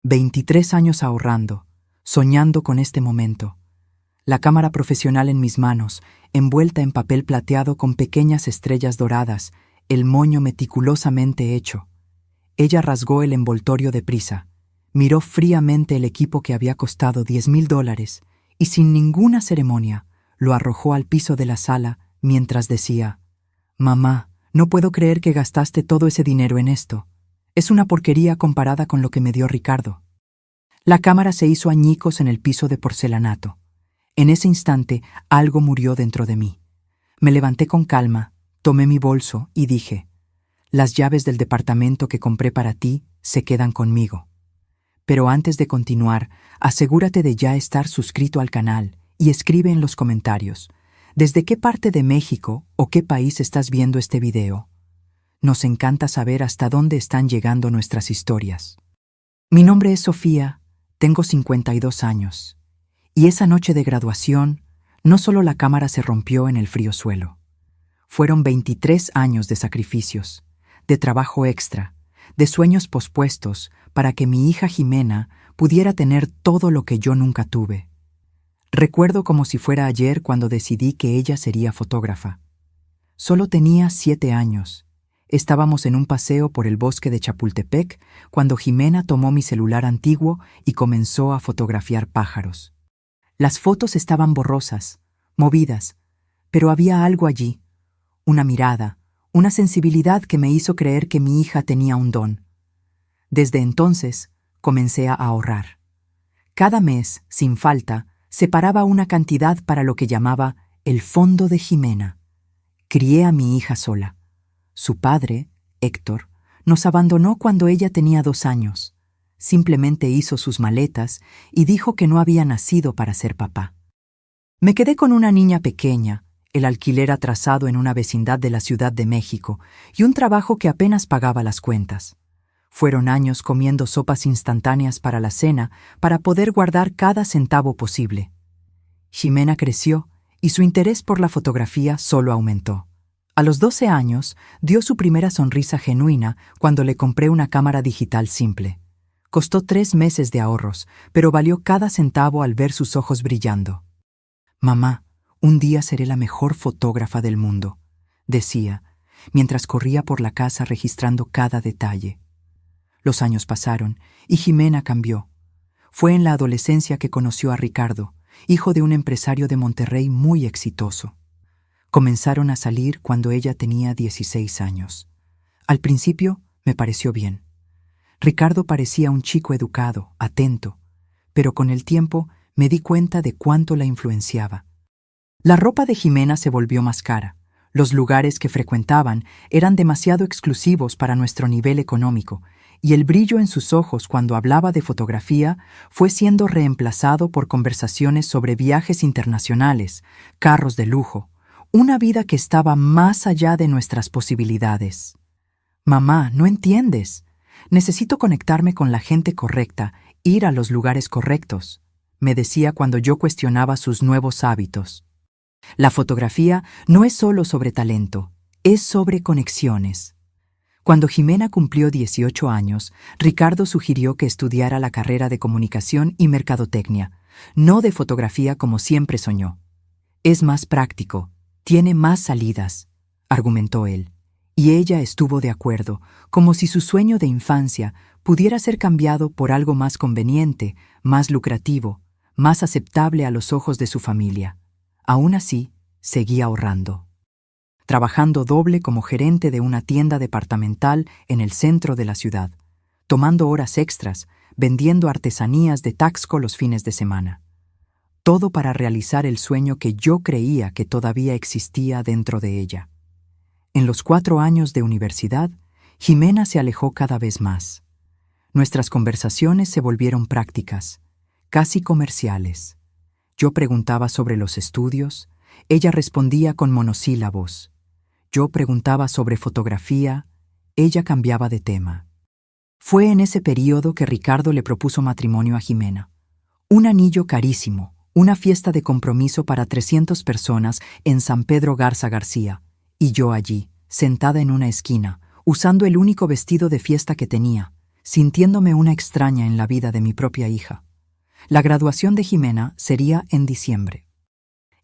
23 años ahorrando, soñando con este momento. La cámara profesional en mis manos, envuelta en papel plateado con pequeñas estrellas doradas, el moño meticulosamente hecho. Ella rasgó el envoltorio deprisa, miró fríamente el equipo que había costado $10,000 y sin ninguna ceremonia lo arrojó al piso de la sala mientras decía: «Mamá, no puedo creer que gastaste todo ese dinero en esto. Es una porquería comparada con lo que me dio Ricardo». La cámara se hizo añicos en el piso de porcelanato. En ese instante, algo murió dentro de mí. Me levanté con calma, tomé mi bolso y dije: «Las llaves del departamento que compré para ti se quedan conmigo. Pero antes de continuar, asegúrate de ya estar suscrito al canal y escribe en los comentarios ¿desde qué parte de México o qué país estás viendo este video? Nos encanta saber hasta dónde están llegando nuestras historias». Mi nombre es Sofía, tengo 52 años, y esa noche de graduación, no solo la cámara se rompió en el frío suelo. Fueron 23 años de sacrificios, de trabajo extra, de sueños pospuestos para que mi hija Jimena pudiera tener todo lo que yo nunca tuve. Recuerdo como si fuera ayer cuando decidí que ella sería fotógrafa. Solo tenía 7 años. Estábamos en un paseo por el bosque de Chapultepec cuando Jimena tomó mi celular antiguo y comenzó a fotografiar pájaros. Las fotos estaban borrosas, movidas, pero había algo allí, una mirada, una sensibilidad que me hizo creer que mi hija tenía un don. Desde entonces, comencé a ahorrar. Cada mes, sin falta, separaba una cantidad para lo que llamaba el fondo de Jimena. Crié a mi hija sola. Su padre, Héctor, nos abandonó cuando ella tenía 2 años. Simplemente hizo sus maletas y dijo que no había nacido para ser papá. Me quedé con una niña pequeña, el alquiler atrasado en una vecindad de la Ciudad de México y un trabajo que apenas pagaba las cuentas. Fueron años comiendo sopas instantáneas para la cena para poder guardar cada centavo posible. Jimena creció y su interés por la fotografía solo aumentó. A los 12 años, dio su primera sonrisa genuina cuando le compré una cámara digital simple. Costó 3 meses de ahorros, pero valió cada centavo al ver sus ojos brillando. «Mamá, un día seré la mejor fotógrafa del mundo», decía, mientras corría por la casa registrando cada detalle. Los años pasaron y Jimena cambió. Fue en la adolescencia que conoció a Ricardo, hijo de un empresario de Monterrey muy exitoso. Comenzaron a salir cuando ella tenía 16 años. Al principio me pareció bien. Ricardo parecía un chico educado, atento, pero con el tiempo me di cuenta de cuánto la influenciaba. La ropa de Jimena se volvió más cara. Los lugares que frecuentaban eran demasiado exclusivos para nuestro nivel económico, y el brillo en sus ojos cuando hablaba de fotografía fue siendo reemplazado por conversaciones sobre viajes internacionales, carros de lujo, una vida que estaba más allá de nuestras posibilidades. «Mamá, no entiendes. Necesito conectarme con la gente correcta, ir a los lugares correctos», me decía cuando yo cuestionaba sus nuevos hábitos. La fotografía no es solo sobre talento, es sobre conexiones. Cuando Jimena cumplió 18 años, Ricardo sugirió que estudiara la carrera de comunicación y mercadotecnia, no de fotografía como siempre soñó. «Es más práctico, tiene más salidas», argumentó él, y ella estuvo de acuerdo, como si su sueño de infancia pudiera ser cambiado por algo más conveniente, más lucrativo, más aceptable a los ojos de su familia. Aún así, seguía ahorrando. Trabajando doble como gerente de una tienda departamental en el centro de la ciudad, tomando horas extras, vendiendo artesanías de Taxco los fines de semana. Todo para realizar el sueño que yo creía que todavía existía dentro de ella. En los 4 años de universidad, Jimena se alejó cada vez más. Nuestras conversaciones se volvieron prácticas, casi comerciales. Yo preguntaba sobre los estudios, ella respondía con monosílabos. Yo preguntaba sobre fotografía, ella cambiaba de tema. Fue en ese período que Ricardo le propuso matrimonio a Jimena. Un anillo carísimo, una fiesta de compromiso para 300 personas en San Pedro Garza García, y yo allí, sentada en una esquina, usando el único vestido de fiesta que tenía, sintiéndome una extraña en la vida de mi propia hija. La graduación de Jimena sería en diciembre.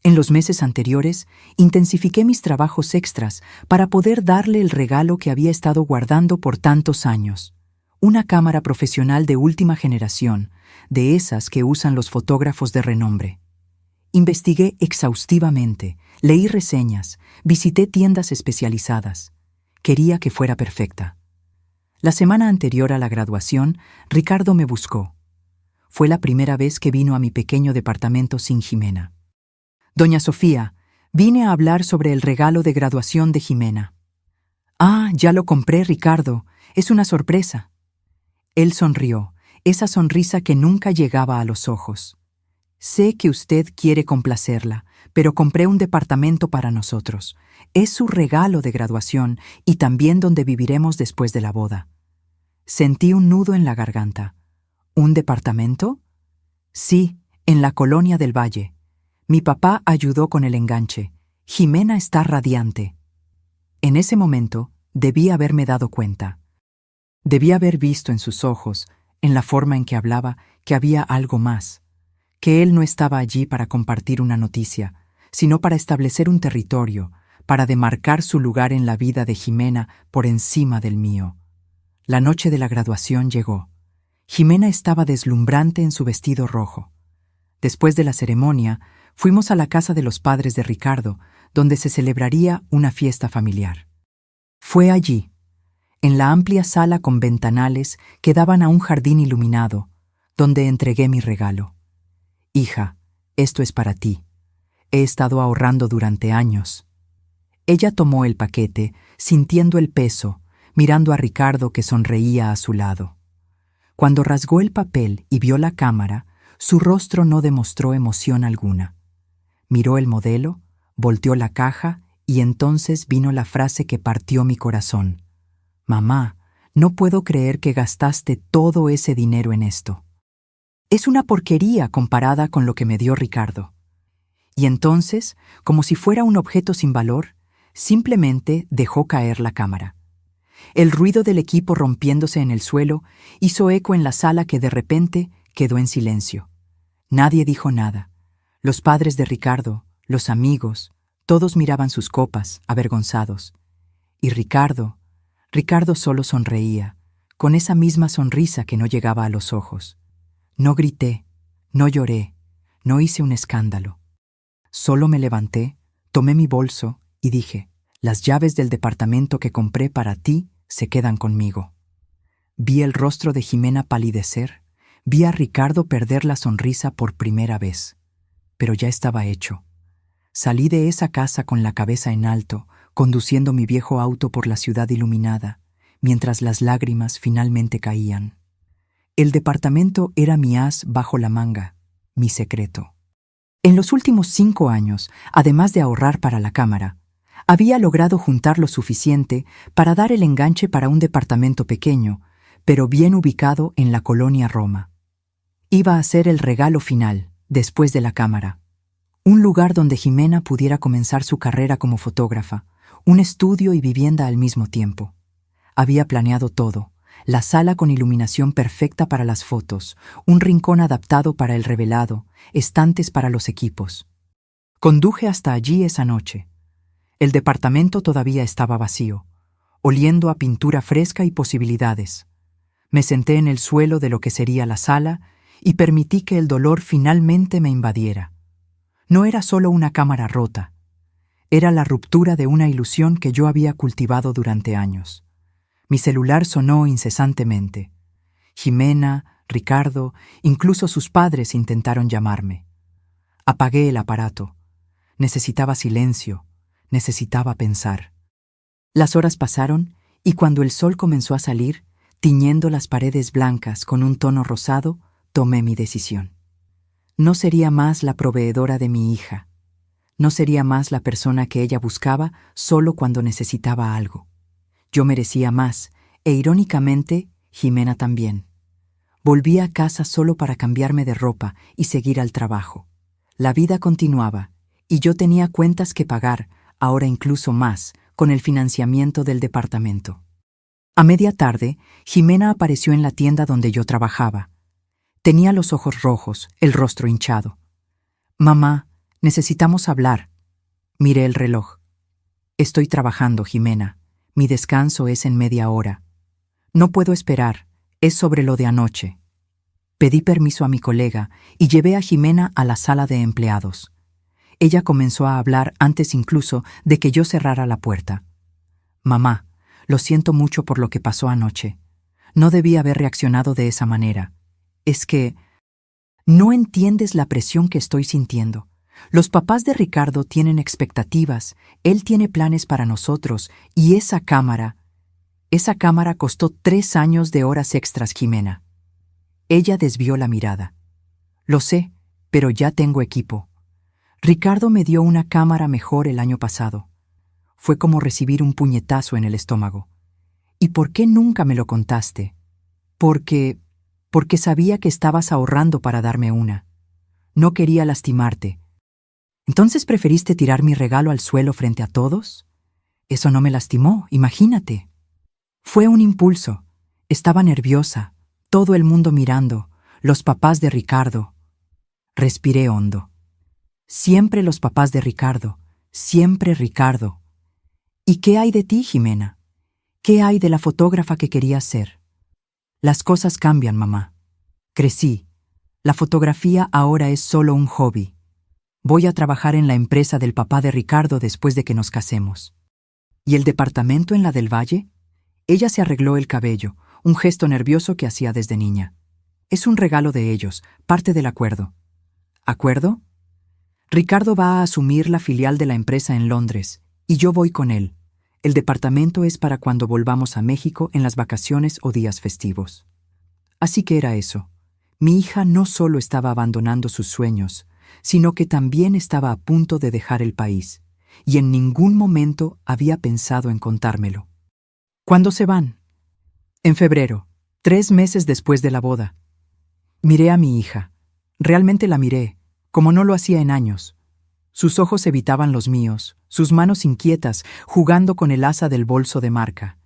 En los meses anteriores, intensifiqué mis trabajos extras para poder darle el regalo que había estado guardando por tantos años. Una cámara profesional de última generación, de esas que usan los fotógrafos de renombre. Investigué exhaustivamente, leí reseñas, visité tiendas especializadas. Quería que fuera perfecta. La semana anterior a la graduación, Ricardo me buscó. Fue la primera vez que vino a mi pequeño departamento sin Jimena. Doña Sofía, vine a hablar sobre el regalo de graduación de Jimena. Ah, ya lo compré, Ricardo. Es una sorpresa. Él sonrió, esa sonrisa que nunca llegaba a los ojos. Sé que usted quiere complacerla, pero compré un departamento para nosotros. Es su regalo de graduación y también donde viviremos después de la boda. Sentí un nudo en la garganta. ¿Un departamento? Sí, en la colonia del Valle. Mi papá ayudó con el enganche. Jimena está radiante. En ese momento, debí haberme dado cuenta. Debí haber visto en sus ojos, en la forma en que hablaba, que había algo más. Que él no estaba allí para compartir una noticia, sino para establecer un territorio, para demarcar su lugar en la vida de Jimena por encima del mío. La noche de la graduación llegó. Jimena estaba deslumbrante en su vestido rojo. Después de la ceremonia, fuimos a la casa de los padres de Ricardo, donde se celebraría una fiesta familiar. Fue allí, en la amplia sala con ventanales que daban a un jardín iluminado, donde entregué mi regalo. Hija, esto es para ti. He estado ahorrando durante años. Ella tomó el paquete, sintiendo el peso, mirando a Ricardo que sonreía a su lado. Cuando rasgó el papel y vio la cámara, su rostro no demostró emoción alguna. Miró el modelo, volteó la caja y entonces vino la frase que partió mi corazón. Mamá, no puedo creer que gastaste todo ese dinero en esto. Es una porquería comparada con lo que me dio Ricardo. Y entonces, como si fuera un objeto sin valor, simplemente dejó caer la cámara. El ruido del equipo rompiéndose en el suelo hizo eco en la sala que de repente quedó en silencio. Nadie dijo nada. Los padres de Ricardo, los amigos, todos miraban sus copas, avergonzados. Y Ricardo solo sonreía, con esa misma sonrisa que no llegaba a los ojos. No grité, no lloré, no hice un escándalo. Solo me levanté, tomé mi bolso y dije, las llaves del departamento que compré para ti se quedan conmigo. Vi el rostro de Jimena palidecer, vi a Ricardo perder la sonrisa por primera vez. Pero ya estaba hecho. Salí de esa casa con la cabeza en alto, conduciendo mi viejo auto por la ciudad iluminada, mientras las lágrimas finalmente caían. El departamento era mi as bajo la manga, mi secreto. En los últimos 5 años, además de ahorrar para la cámara, había logrado juntar lo suficiente para dar el enganche para un departamento pequeño, pero bien ubicado en la colonia Roma. Iba a ser el regalo final, después de la cámara. Un lugar donde Jimena pudiera comenzar su carrera como fotógrafa, un estudio y vivienda al mismo tiempo. Había planeado todo. La sala con iluminación perfecta para las fotos, un rincón adaptado para el revelado, estantes para los equipos. Conduje hasta allí esa noche. El departamento todavía estaba vacío, oliendo a pintura fresca y posibilidades. Me senté en el suelo de lo que sería la sala y permití que el dolor finalmente me invadiera. No era solo una cámara rota, era la ruptura de una ilusión que yo había cultivado durante años. Mi celular sonó incesantemente. Jimena, Ricardo, incluso sus padres intentaron llamarme. Apagué el aparato. Necesitaba silencio, necesitaba pensar. Las horas pasaron y cuando el sol comenzó a salir, tiñendo las paredes blancas con un tono rosado, tomé mi decisión. No sería más la proveedora de mi hija. No sería más la persona que ella buscaba solo cuando necesitaba algo. Yo merecía más, e irónicamente, Jimena también. Volví a casa solo para cambiarme de ropa y seguir al trabajo. La vida continuaba, y yo tenía cuentas que pagar, ahora incluso más, con el financiamiento del departamento. A media tarde, Jimena apareció en la tienda donde yo trabajaba. Tenía los ojos rojos, el rostro hinchado. «Mamá, necesitamos hablar». Miré el reloj. «Estoy trabajando, Jimena. Mi descanso es en media hora. No puedo esperar, es sobre lo de anoche». Pedí permiso a mi colega y llevé a Jimena a la sala de empleados. Ella comenzó a hablar antes incluso de que yo cerrara la puerta. «Mamá, lo siento mucho por lo que pasó anoche. No debí haber reaccionado de esa manera. Es que no entiendes la presión que estoy sintiendo. Los papás de Ricardo tienen expectativas, él tiene planes para nosotros, y esa cámara costó 3 años de horas extras, Jimena». Ella desvió la mirada. «Lo sé, pero ya tengo equipo. Ricardo me dio una cámara mejor el año pasado. Fue como recibir un puñetazo en el estómago. ¿Y por qué nunca me lo contaste?» Porque sabía que estabas ahorrando para darme una. No quería lastimarte. ¿Entonces preferiste tirar mi regalo al suelo frente a todos? Eso no me lastimó, imagínate. Fue un impulso. Estaba nerviosa, todo el mundo mirando, los papás de Ricardo. Respiré hondo. Siempre los papás de Ricardo, siempre Ricardo. ¿Y qué hay de ti, Jimena? ¿Qué hay de la fotógrafa que querías ser? Las cosas cambian, mamá. Crecí. La fotografía ahora es solo un hobby. Voy a trabajar en la empresa del papá de Ricardo después de que nos casemos. ¿Y el departamento en la del Valle? Ella se arregló el cabello, un gesto nervioso que hacía desde niña. Es un regalo de ellos, parte del acuerdo. ¿Acuerdo? Ricardo va a asumir la filial de la empresa en Londres, y yo voy con él. El departamento es para cuando volvamos a México en las vacaciones o días festivos. Así que era eso. Mi hija no solo estaba abandonando sus sueños, sino que también estaba a punto de dejar el país, y en ningún momento había pensado en contármelo. ¿Cuándo se van? En febrero, 3 meses después de la boda. Miré a mi hija. Realmente la miré, como no lo hacía en años. Sus ojos evitaban los míos, sus manos inquietas, jugando con el asa del bolso de marca.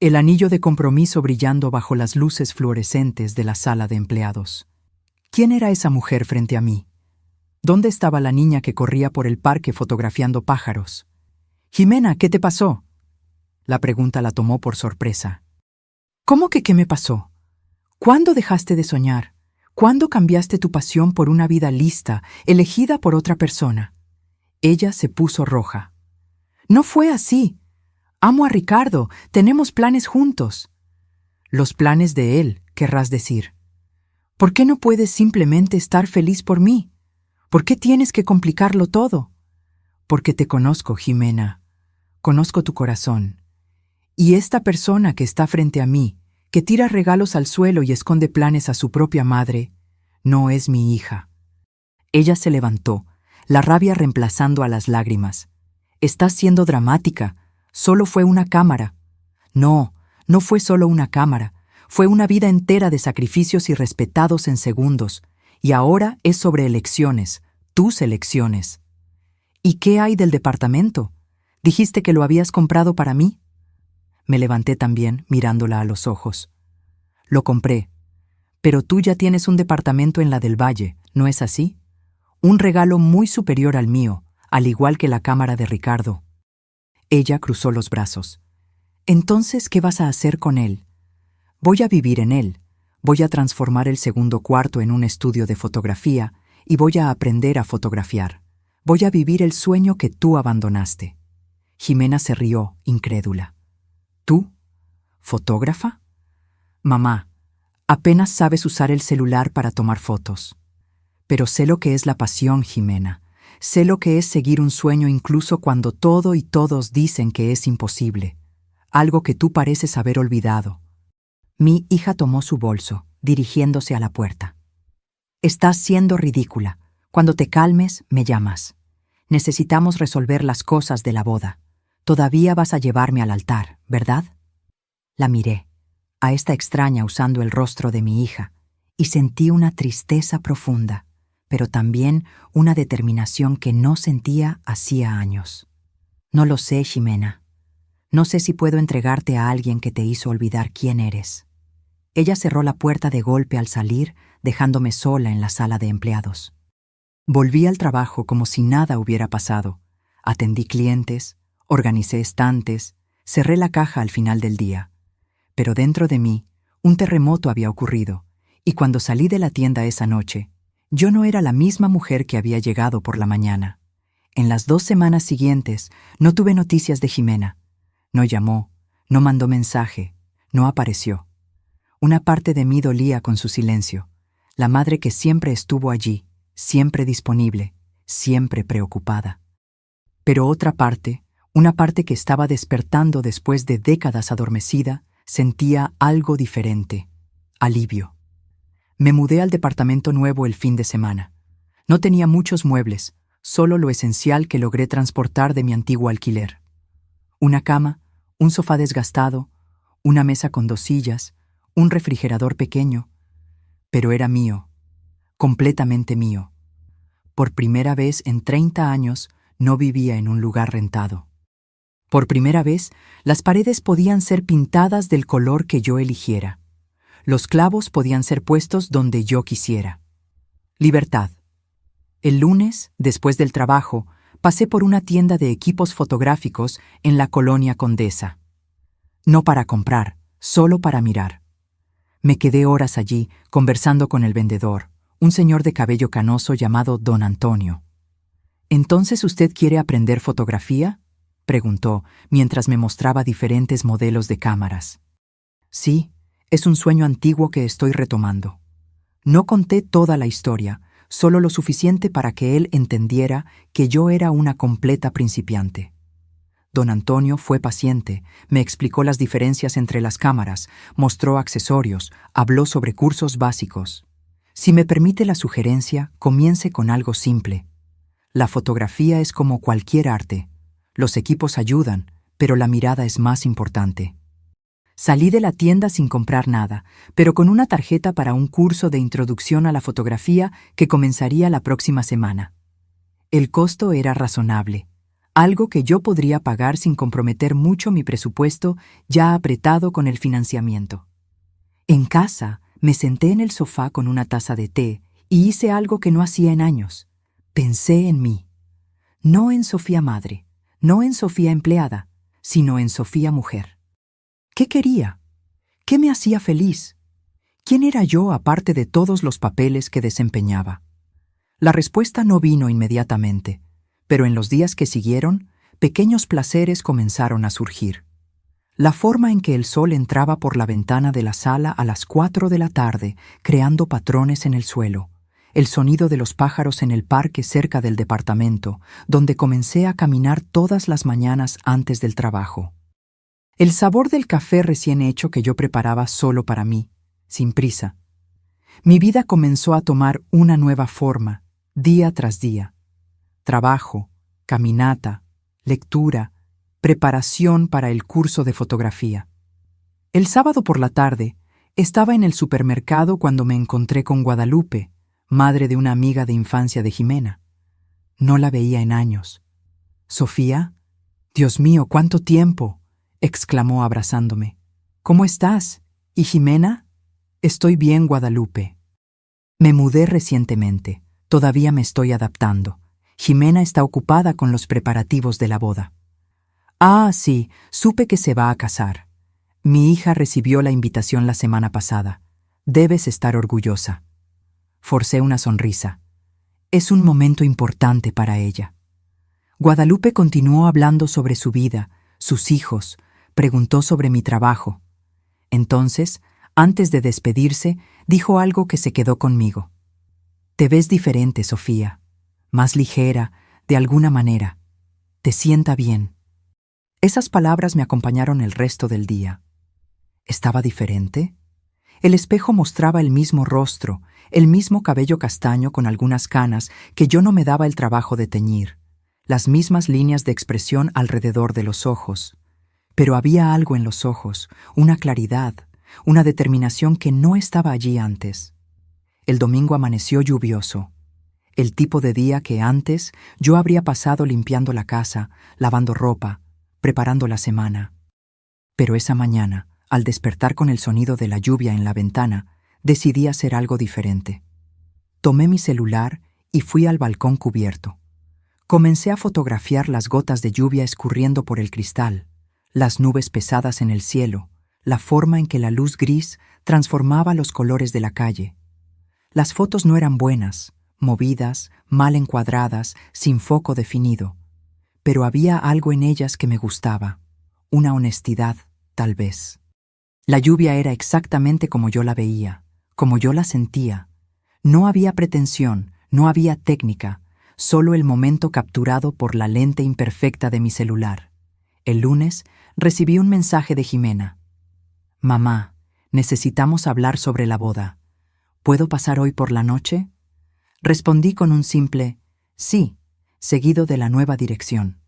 El anillo de compromiso brillando bajo las luces fluorescentes de la sala de empleados. ¿Quién era esa mujer frente a mí? ¿Dónde estaba la niña que corría por el parque fotografiando pájaros? «Jimena, ¿qué te pasó?». La pregunta la tomó por sorpresa. «¿Cómo que qué me pasó? ¿Cuándo dejaste de soñar? ¿Cuándo cambiaste tu pasión por una vida lista, elegida por otra persona?». Ella se puso roja. «No fue así. Amo a Ricardo, tenemos planes juntos». «Los planes de él, querrás decir. ¿Por qué no puedes simplemente estar feliz por mí? ¿Por qué tienes que complicarlo todo?». «Porque te conozco, Jimena. Conozco tu corazón. Y esta persona que está frente a mí, que tira regalos al suelo y esconde planes a su propia madre, no es mi hija». Ella se levantó, la rabia reemplazando a las lágrimas. «Estás siendo dramática. Solo fue una cámara». «No, no fue solo una cámara. Fue una vida entera de sacrificios irrespetados en segundos. Y ahora es sobre elecciones, tus elecciones». «¿Y qué hay del departamento? ¿Dijiste que lo habías comprado para mí?». Me levanté también, mirándola a los ojos. «Lo compré. Pero tú ya tienes un departamento en la del Valle, ¿no es así? Un regalo muy superior al mío, al igual que la cámara de Ricardo». Ella cruzó los brazos. «Entonces, ¿qué vas a hacer con él?». «Voy a vivir en él. Voy a transformar el segundo cuarto en un estudio de fotografía y voy a aprender a fotografiar. Voy a vivir el sueño que tú abandonaste». Jimena se rió, incrédula. «¿Tú? ¿Fotógrafa?». «Mamá, apenas sabes usar el celular para tomar fotos». «Pero sé lo que es la pasión, Jimena. Sé lo que es seguir un sueño incluso cuando todo y todos dicen que es imposible. Algo que tú pareces haber olvidado». Mi hija tomó su bolso, dirigiéndose a la puerta. «Estás siendo ridícula. Cuando te calmes, me llamas. Necesitamos resolver las cosas de la boda. Todavía vas a llevarme al altar, ¿verdad?». La miré, a esta extraña usando el rostro de mi hija, y sentí una tristeza profunda, pero también una determinación que no sentía hacía años. «No lo sé, Jimena. No sé si puedo entregarte a alguien que te hizo olvidar quién eres. Ella cerró la puerta de golpe al salir, dejándome sola en la sala de empleados. Volví al trabajo como si nada hubiera pasado. Atendí clientes, organicé estantes, cerré la caja al final del día. Pero dentro de mí, un terremoto había ocurrido, y cuando salí de la tienda esa noche, yo no era la misma mujer que había llegado por la mañana. En las 2 semanas siguientes, no tuve noticias de Jimena. No llamó, no mandó mensaje, no apareció. Una parte de mí dolía con su silencio, la madre que siempre estuvo allí, siempre disponible, siempre preocupada. Pero otra parte, una parte que estaba despertando después de décadas adormecida, sentía algo diferente, alivio. Me mudé al departamento nuevo el fin de semana. No tenía muchos muebles, solo lo esencial que logré transportar de mi antiguo alquiler. Una cama, un sofá desgastado, una mesa con 2 sillas, un refrigerador pequeño. Pero era mío, completamente mío. Por primera vez en 30 años no vivía en un lugar rentado. Por primera vez, las paredes podían ser pintadas del color que yo eligiera. Los clavos podían ser puestos donde yo quisiera. Libertad. El lunes, después del trabajo, pasé por una tienda de equipos fotográficos en la colonia Condesa. No para comprar, solo para mirar. Me quedé horas allí, conversando con el vendedor, un señor de cabello canoso llamado Don Antonio. «¿Entonces usted quiere aprender fotografía?», preguntó, mientras me mostraba diferentes modelos de cámaras. «Sí, es un sueño antiguo que estoy retomando». No conté toda la historia, solo lo suficiente para que él entendiera que yo era una completa principiante. Don Antonio fue paciente, me explicó las diferencias entre las cámaras, mostró accesorios, habló sobre cursos básicos. Si me permite la sugerencia, comience con algo simple. La fotografía es como cualquier arte. Los equipos ayudan, pero la mirada es más importante. Salí de la tienda sin comprar nada, pero con una tarjeta para un curso de introducción a la fotografía que comenzaría la próxima semana. El costo era razonable, algo que yo podría pagar sin comprometer mucho mi presupuesto ya apretado con el financiamiento. En casa, me senté en el sofá con una taza de té y hice algo que no hacía en años. Pensé en mí. No en Sofía madre, no en Sofía empleada, sino en Sofía mujer. ¿Qué quería? ¿Qué me hacía feliz? ¿Quién era yo aparte de todos los papeles que desempeñaba? La respuesta no vino inmediatamente, pero en los días que siguieron, pequeños placeres comenzaron a surgir. La forma en que el sol entraba por la ventana de la sala a las 4 de la tarde, creando patrones en el suelo, el sonido de los pájaros en el parque cerca del departamento, donde comencé a caminar todas las mañanas antes del trabajo. El sabor del café recién hecho que yo preparaba solo para mí, sin prisa. Mi vida comenzó a tomar una nueva forma, día tras día. Trabajo, caminata, lectura, preparación para el curso de fotografía. El sábado por la tarde, estaba en el supermercado cuando me encontré con Guadalupe, madre de una amiga de infancia de Jimena. No la veía en años. «Sofía, Dios mío, ¿cuánto tiempo?», exclamó abrazándome. «¿Cómo estás? ¿Y Jimena?» «Estoy bien, Guadalupe». Me mudé recientemente. Todavía me estoy adaptando. Jimena está ocupada con los preparativos de la boda. «Ah, sí, supe que se va a casar. Mi hija recibió la invitación la semana pasada. Debes estar orgullosa». Forcé una sonrisa. Es un momento importante para ella. Guadalupe continuó hablando sobre su vida, sus hijos, preguntó sobre mi trabajo. Entonces, antes de despedirse, dijo algo que se quedó conmigo. «Te ves diferente, Sofía, más ligera, de alguna manera. Te sienta bien». Esas palabras me acompañaron el resto del día. ¿Estaba diferente? El espejo mostraba el mismo rostro, el mismo cabello castaño con algunas canas que yo no me daba el trabajo de teñir, las mismas líneas de expresión alrededor de los ojos. Pero había algo en los ojos, una claridad, una determinación que no estaba allí antes. El domingo amaneció lluvioso, el tipo de día que antes yo habría pasado limpiando la casa, lavando ropa, preparando la semana. Pero esa mañana, al despertar con el sonido de la lluvia en la ventana, decidí hacer algo diferente. Tomé mi celular y fui al balcón cubierto. Comencé a fotografiar las gotas de lluvia escurriendo por el cristal, las nubes pesadas en el cielo, la forma en que la luz gris transformaba los colores de la calle. Las fotos no eran buenas, movidas, mal encuadradas, sin foco definido, pero había algo en ellas que me gustaba, una honestidad, tal vez. La lluvia era exactamente como yo la veía, como yo la sentía. No había pretensión, no había técnica, solo el momento capturado por la lente imperfecta de mi celular. El lunes recibí un mensaje de Jimena. «Mamá, necesitamos hablar sobre la boda. ¿Puedo pasar hoy por la noche?» Respondí con un simple «sí», seguido de la nueva dirección.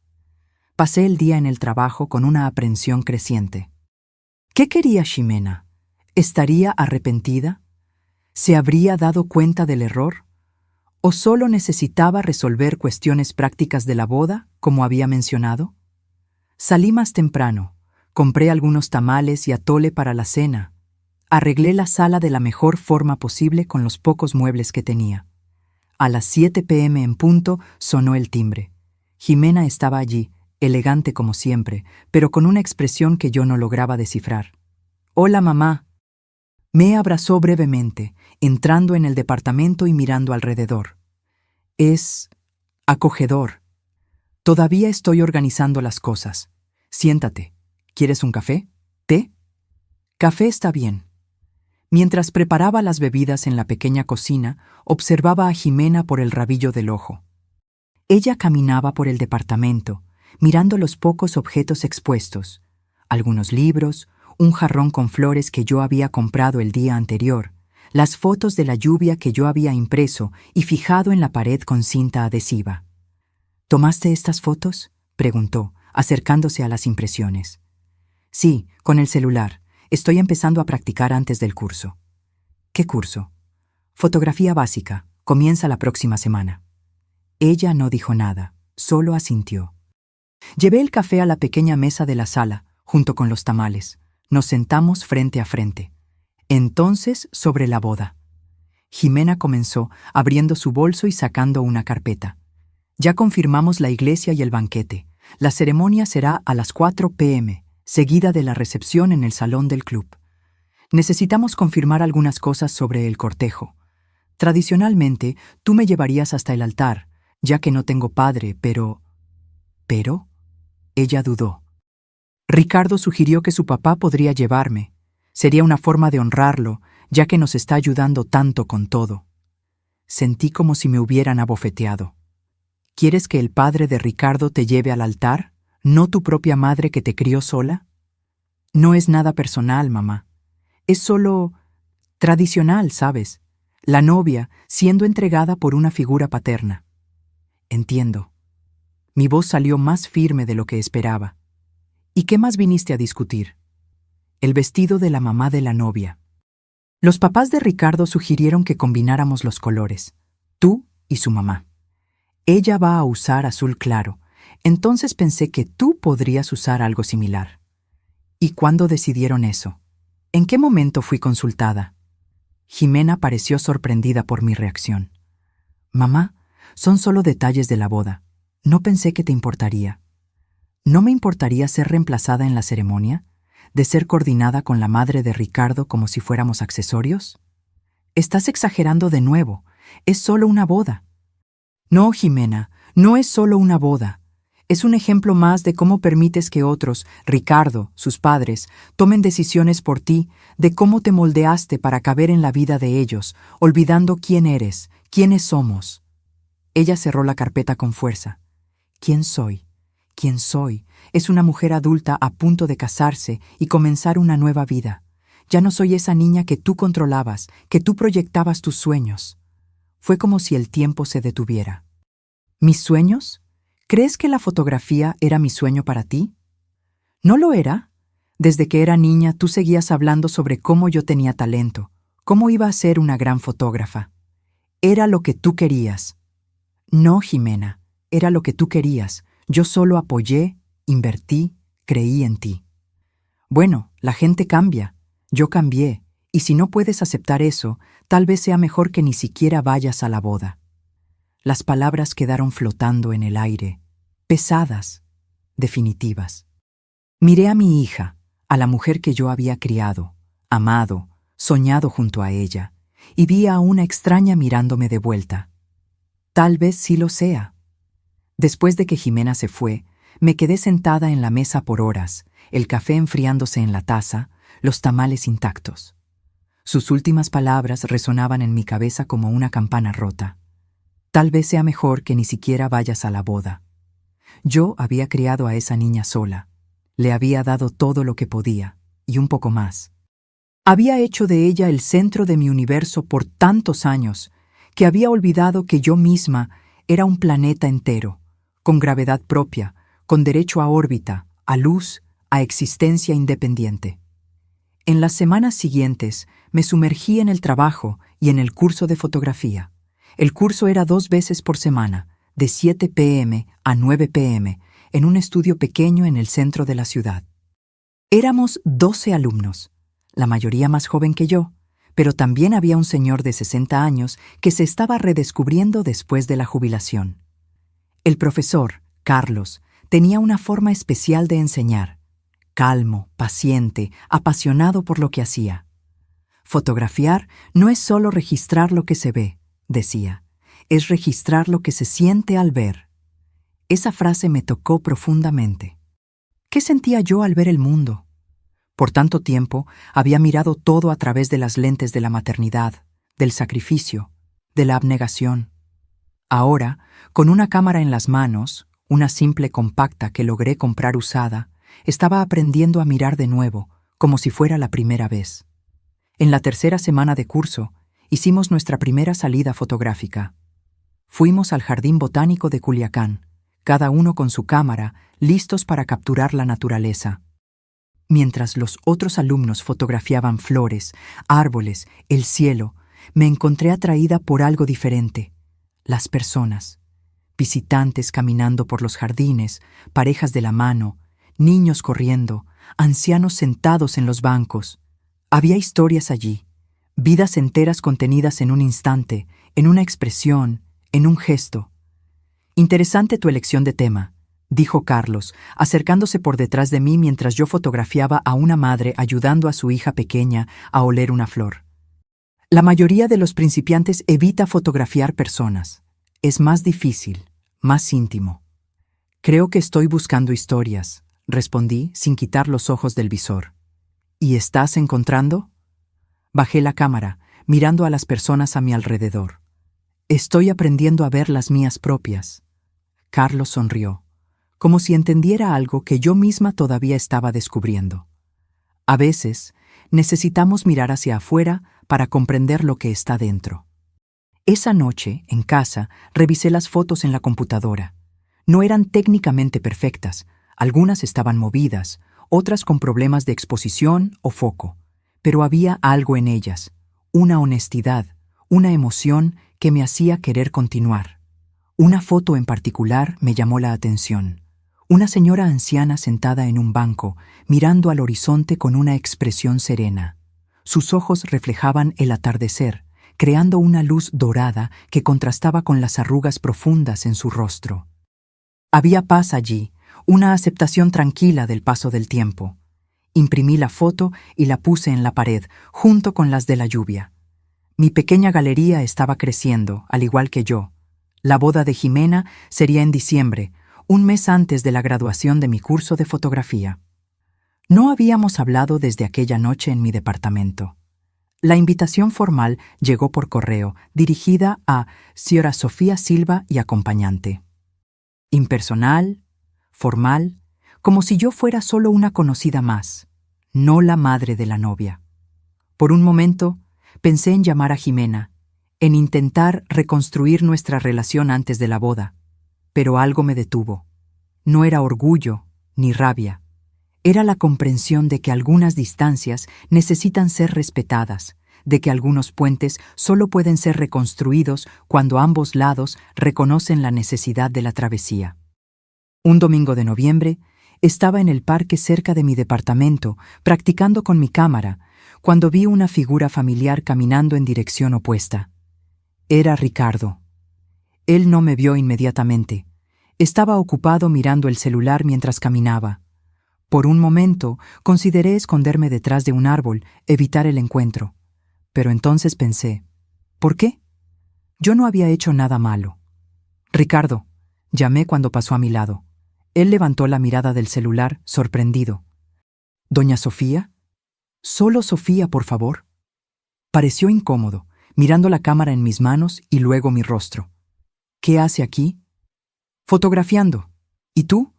Pasé el día en el trabajo con una aprensión creciente. ¿Qué quería Ximena? ¿Estaría arrepentida? ¿Se habría dado cuenta del error? ¿O solo necesitaba resolver cuestiones prácticas de la boda, como había mencionado? Salí más temprano, compré algunos tamales y atole para la cena. Arreglé la sala de la mejor forma posible con los pocos muebles que tenía. A las 7 p.m. en punto sonó el timbre. Jimena estaba allí, elegante como siempre, pero con una expresión que yo no lograba descifrar. «Hola, mamá». Me abrazó brevemente, entrando en el departamento y mirando alrededor. Es acogedor. Todavía estoy organizando las cosas. Siéntate. ¿Quieres un café? ¿Té? Café está bien. Mientras preparaba las bebidas en la pequeña cocina, observaba a Jimena por el rabillo del ojo. Ella caminaba por el departamento, mirando los pocos objetos expuestos, algunos libros, un jarrón con flores que yo había comprado el día anterior, las fotos de la lluvia que yo había impreso y fijado en la pared con cinta adhesiva. ¿Tomaste estas fotos?, preguntó, acercándose a las impresiones. Sí, con el celular. Estoy empezando a practicar antes del curso. ¿Qué curso? Fotografía básica. Comienza la próxima semana. Ella no dijo nada, solo asintió. Llevé el café a la pequeña mesa de la sala, junto con los tamales. Nos sentamos frente a frente. Entonces, sobre la boda. Jimena comenzó, abriendo su bolso y sacando una carpeta. Ya confirmamos la iglesia y el banquete. La ceremonia será a las 4 p.m., seguida de la recepción en el salón del club. Necesitamos confirmar algunas cosas sobre el cortejo. Tradicionalmente, tú me llevarías hasta el altar, ya que no tengo padre, pero... ¿Pero? Ella dudó. Ricardo sugirió que su papá podría llevarme. Sería una forma de honrarlo, ya que nos está ayudando tanto con todo. Sentí como si me hubieran abofeteado. ¿Quieres que el padre de Ricardo te lleve al altar, no tu propia madre que te crió sola? No es nada personal, mamá. Es solo tradicional, ¿sabes? La novia siendo entregada por una figura paterna. Entiendo. Mi voz salió más firme de lo que esperaba. ¿Y qué más viniste a discutir? El vestido de la mamá de la novia. Los papás de Ricardo sugirieron que combináramos los colores, tú y su mamá. Ella va a usar azul claro, entonces pensé que tú podrías usar algo similar. ¿Y cuándo decidieron eso? ¿En qué momento fui consultada? Jimena pareció sorprendida por mi reacción. Mamá, son solo detalles de la boda. No pensé que te importaría. ¿No me importaría ser reemplazada en la ceremonia? ¿De ser coordinada con la madre de Ricardo como si fuéramos accesorios? Estás exagerando de nuevo. Es solo una boda. No, Jimena, no es solo una boda. Es un ejemplo más de cómo permites que otros, Ricardo, sus padres, tomen decisiones por ti, de cómo te moldeaste para caber en la vida de ellos, olvidando quién eres, quiénes somos. Ella cerró la carpeta con fuerza. ¿Quién soy? ¿Quién soy? Es una mujer adulta a punto de casarse y comenzar una nueva vida. Ya no soy esa niña que tú controlabas, que tú proyectabas tus sueños. Fue como si el tiempo se detuviera. ¿Mis sueños? ¿Crees que la fotografía era mi sueño para ti? ¿No lo era? Desde que era niña tú seguías hablando sobre cómo yo tenía talento, cómo iba a ser una gran fotógrafa. Era lo que tú querías. No, Jimena, era lo que tú querías. Yo solo apoyé, invertí, creí en ti. Bueno, la gente cambia. Yo cambié, y si no puedes aceptar eso, tal vez sea mejor que ni siquiera vayas a la boda. Las palabras quedaron flotando en el aire, pesadas, definitivas. Miré a mi hija, a la mujer que yo había criado, amado, soñado junto a ella, y vi a una extraña mirándome de vuelta. Tal vez sí lo sea. Después de que Jimena se fue, me quedé sentada en la mesa por horas, el café enfriándose en la taza, los tamales intactos. Sus últimas palabras resonaban en mi cabeza como una campana rota. Tal vez sea mejor que ni siquiera vayas a la boda. Yo había criado a esa niña sola. Le había dado todo lo que podía, y un poco más. Había hecho de ella el centro de mi universo por tantos años, que había olvidado que yo misma era un planeta entero, con gravedad propia, con derecho a órbita, a luz, a existencia independiente. En las semanas siguientes me sumergí en el trabajo y en el curso de fotografía. El curso era 2 veces por semana, de 7 p.m. a 9 p.m., en un estudio pequeño en el centro de la ciudad. Éramos 12 alumnos, la mayoría más joven que yo, pero también había un señor de 60 años que se estaba redescubriendo después de la jubilación. El profesor, Carlos, tenía una forma especial de enseñar, calmo, paciente, apasionado por lo que hacía. Fotografiar no es solo registrar lo que se ve, decía, es registrar lo que se siente al ver. Esa frase me tocó profundamente. ¿Qué sentía yo al ver el mundo? Por tanto tiempo había mirado todo a través de las lentes de la maternidad, del sacrificio, de la abnegación. Ahora, con una cámara en las manos, una simple compacta que logré comprar usada, estaba aprendiendo a mirar de nuevo, como si fuera la primera vez. En la tercera semana de curso, hicimos nuestra primera salida fotográfica. Fuimos al Jardín Botánico de Culiacán, cada uno con su cámara, listos para capturar la naturaleza. Mientras los otros alumnos fotografiaban flores, árboles, el cielo, me encontré atraída por algo diferente: las personas. Visitantes caminando por los jardines, parejas de la mano, niños corriendo, ancianos sentados en los bancos. Había historias allí, vidas enteras contenidas en un instante, en una expresión, en un gesto. Interesante tu elección de tema, dijo Carlos, acercándose por detrás de mí mientras yo fotografiaba a una madre ayudando a su hija pequeña a oler una flor. La mayoría de los principiantes evita fotografiar personas. Es más difícil, más íntimo. Creo que estoy buscando historias, respondí sin quitar los ojos del visor. ¿Y estás encontrando? Bajé la cámara, mirando a las personas a mi alrededor. Estoy aprendiendo a ver las mías propias. Carlos sonrió, como si entendiera algo que yo misma todavía estaba descubriendo. A veces, necesitamos mirar hacia afuera para comprender lo que está dentro. Esa noche, en casa, revisé las fotos en la computadora. No eran técnicamente perfectas, algunas estaban movidas, otras con problemas de exposición o foco, pero había algo en ellas, una honestidad, una emoción que me hacía querer continuar. Una foto en particular me llamó la atención. Una señora anciana sentada en un banco, mirando al horizonte con una expresión serena. Sus ojos reflejaban el atardecer, creando una luz dorada que contrastaba con las arrugas profundas en su rostro. Había paz allí, una aceptación tranquila del paso del tiempo. Imprimí la foto y la puse en la pared, junto con las de la lluvia. Mi pequeña galería estaba creciendo, al igual que yo. La boda de Jimena sería en diciembre, un mes antes de la graduación de mi curso de fotografía. No habíamos hablado desde aquella noche en mi departamento. La invitación formal llegó por correo, dirigida a Sra. Sofía Silva y acompañante. Impersonal, formal, como si yo fuera solo una conocida más, no la madre de la novia. Por un momento, pensé en llamar a Jimena, en intentar reconstruir nuestra relación antes de la boda, pero algo me detuvo. No era orgullo ni rabia. Era la comprensión de que algunas distancias necesitan ser respetadas, de que algunos puentes solo pueden ser reconstruidos cuando ambos lados reconocen la necesidad de la travesía. Un domingo de noviembre, Estaba en el parque cerca de mi departamento, practicando con mi cámara, cuando vi una figura familiar caminando en dirección opuesta. Era Ricardo. Él no me vio inmediatamente. Estaba ocupado mirando el celular mientras caminaba. Por un momento, consideré esconderme detrás de un árbol, evitar el encuentro. Pero entonces pensé, ¿por qué? Yo no había hecho nada malo. Ricardo, llamé cuando pasó a mi lado. Él levantó la mirada del celular, sorprendido. ¿Doña Sofía? Solo Sofía, por favor. Pareció incómodo, mirando la cámara en mis manos y luego mi rostro. ¿Qué hace aquí? Fotografiando. ¿Y tú?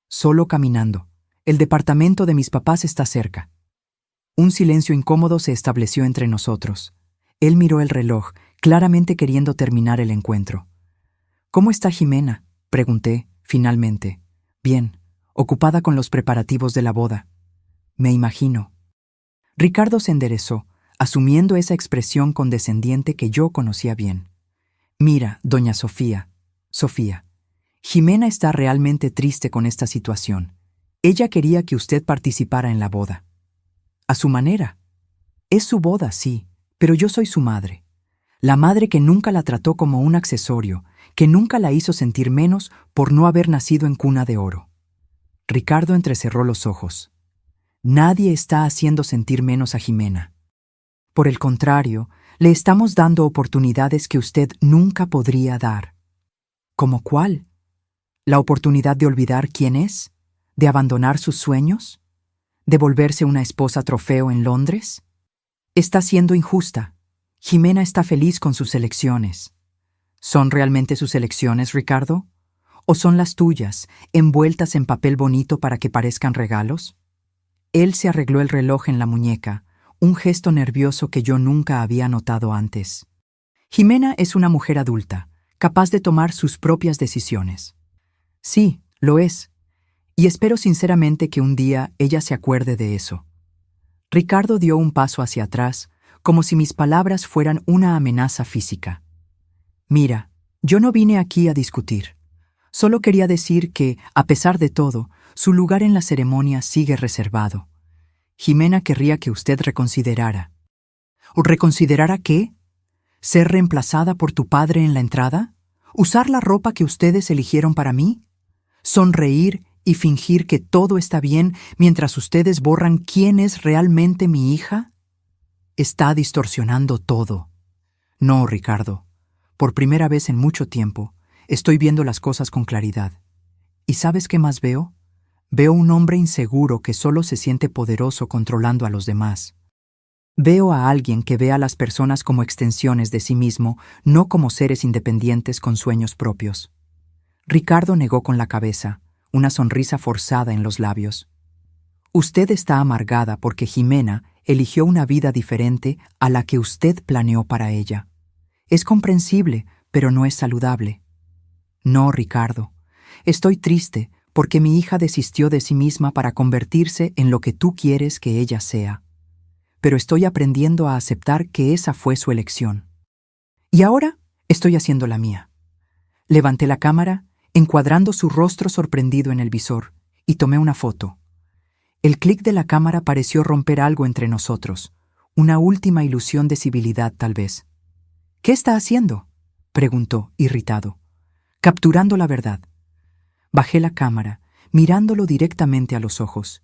Solo caminando. El departamento de mis papás está cerca. Un silencio incómodo se estableció entre nosotros. Él miró el reloj, claramente queriendo terminar el encuentro. ¿Cómo está Jimena?, pregunté, finalmente. Bien, ocupada con los preparativos de la boda. Me imagino. Ricardo se enderezó, asumiendo esa expresión condescendiente que yo conocía bien. Mira, doña Sofía, Jimena está realmente triste con esta situación. Ella quería que usted participara en la boda. A su manera. Es su boda, sí, pero yo soy su madre. La madre que nunca la trató como un accesorio, que nunca la hizo sentir menos por no haber nacido en cuna de oro. Ricardo entrecerró los ojos. Nadie está haciendo sentir menos a Jimena. Por el contrario, le estamos dando oportunidades que usted nunca podría dar. ¿Cómo cuál? ¿La oportunidad de olvidar quién es? ¿De abandonar sus sueños? ¿De volverse una esposa trofeo en Londres? Está siendo injusta. Jimena está feliz con sus elecciones. ¿Son realmente sus elecciones, Ricardo? ¿O son las tuyas, envueltas en papel bonito para que parezcan regalos? Él se arregló el reloj en la muñeca, un gesto nervioso que yo nunca había notado antes. Jimena es una mujer adulta, capaz de tomar sus propias decisiones. Sí, lo es. Y espero sinceramente que un día ella se acuerde de eso. Ricardo dio un paso hacia atrás, como si mis palabras fueran una amenaza física. Mira, yo no vine aquí a discutir. Solo quería decir que, a pesar de todo, su lugar en la ceremonia sigue reservado. Jimena querría que usted reconsiderara. ¿Reconsiderara qué? ¿Ser reemplazada por tu padre en la entrada? ¿Usar la ropa que ustedes eligieron para mí? ¿Sonreír y fingir que todo está bien mientras ustedes borran quién es realmente mi hija? Está distorsionando todo. No, Ricardo. Por primera vez en mucho tiempo, estoy viendo las cosas con claridad. ¿Y sabes qué más veo? Veo un hombre inseguro que solo se siente poderoso controlando a los demás. Veo a alguien que ve a las personas como extensiones de sí mismo, no como seres independientes con sueños propios. Ricardo negó con la cabeza, una sonrisa forzada en los labios. Usted está amargada porque Jimena eligió una vida diferente a la que usted planeó para ella. Es comprensible, pero no es saludable. No, Ricardo. Estoy triste porque mi hija desistió de sí misma para convertirse en lo que tú quieres que ella sea. Pero estoy aprendiendo a aceptar que esa fue su elección. Y ahora estoy haciendo la mía. Levanté la cámara, encuadrando su rostro sorprendido en el visor, y tomé una foto. El clic de la cámara pareció romper algo entre nosotros, una última ilusión de civilidad tal vez. ¿Qué está haciendo?, preguntó, irritado. Capturando la verdad. Bajé la cámara, mirándolo directamente a los ojos.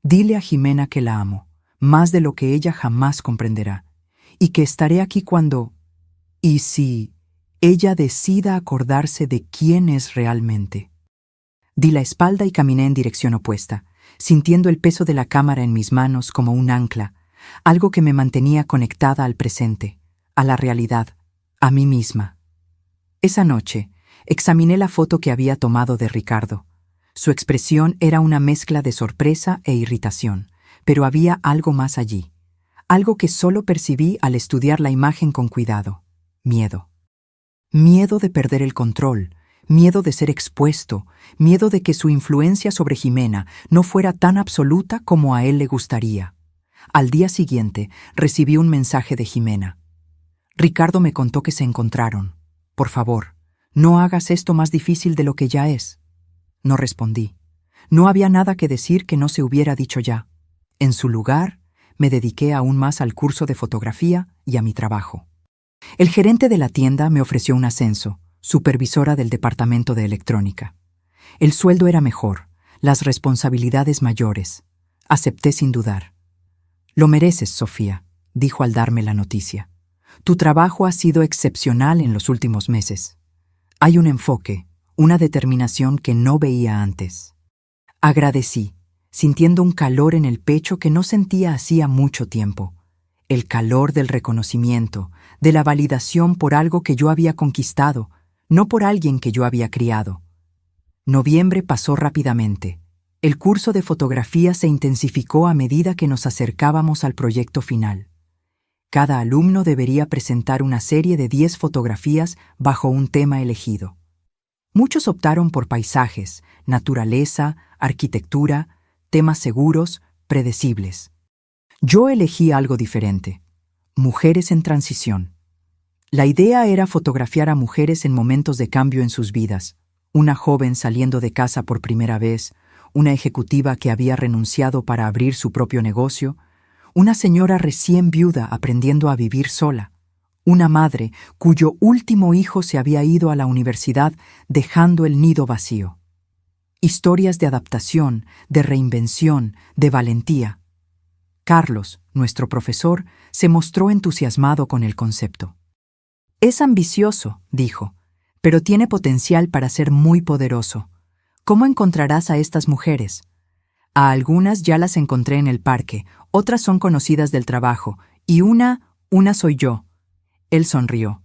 Dile a Jimena que la amo, más de lo que ella jamás comprenderá, y que estaré aquí cuando... y si ella decida acordarse de quién es realmente. Di la espalda y caminé en dirección opuesta, sintiendo el peso de la cámara en mis manos como un ancla, algo que me mantenía conectada al presente, a la realidad, a mí misma. Esa noche, examiné la foto que había tomado de Ricardo. Su expresión era una mezcla de sorpresa e irritación, pero había algo más allí, algo que solo percibí al estudiar la imagen con cuidado: miedo. Miedo de perder el control, miedo de ser expuesto, miedo de que su influencia sobre Jimena no fuera tan absoluta como a él le gustaría. Al día siguiente, recibí un mensaje de Jimena. Ricardo me contó que se encontraron. Por favor, no hagas esto más difícil de lo que ya es. No respondí. No había nada que decir que no se hubiera dicho ya. En su lugar, me dediqué aún más al curso de fotografía y a mi trabajo. El gerente de la tienda me ofreció un ascenso, supervisora del departamento de electrónica. El sueldo era mejor, las responsabilidades mayores. Acepté sin dudar. «Lo mereces, Sofía», dijo al darme la noticia. «Tu trabajo ha sido excepcional en los últimos meses. Hay un enfoque, una determinación que no veía antes». Agradecí, sintiendo un calor en el pecho que no sentía hacía mucho tiempo. El calor del reconocimiento, de la validación por algo que yo había conquistado, no por alguien que yo había criado. Noviembre pasó rápidamente. El curso de fotografía se intensificó a medida que nos acercábamos al proyecto final. Cada alumno debería presentar una serie de 10 fotografías bajo un tema elegido. Muchos optaron por paisajes, naturaleza, arquitectura, temas seguros, predecibles. Yo elegí algo diferente: mujeres en transición. La idea era fotografiar a mujeres en momentos de cambio en sus vidas. Una joven saliendo de casa por primera vez, una ejecutiva que había renunciado para abrir su propio negocio, una señora recién viuda aprendiendo a vivir sola, una madre cuyo último hijo se había ido a la universidad dejando el nido vacío. Historias de adaptación, de reinvención, de valentía. Carlos, nuestro profesor, se mostró entusiasmado con el concepto. «Es ambicioso», dijo, «pero tiene potencial para ser muy poderoso. ¿Cómo encontrarás a estas mujeres? A algunas ya las encontré en el parque, otras son conocidas del trabajo, y una soy yo». Él sonrió.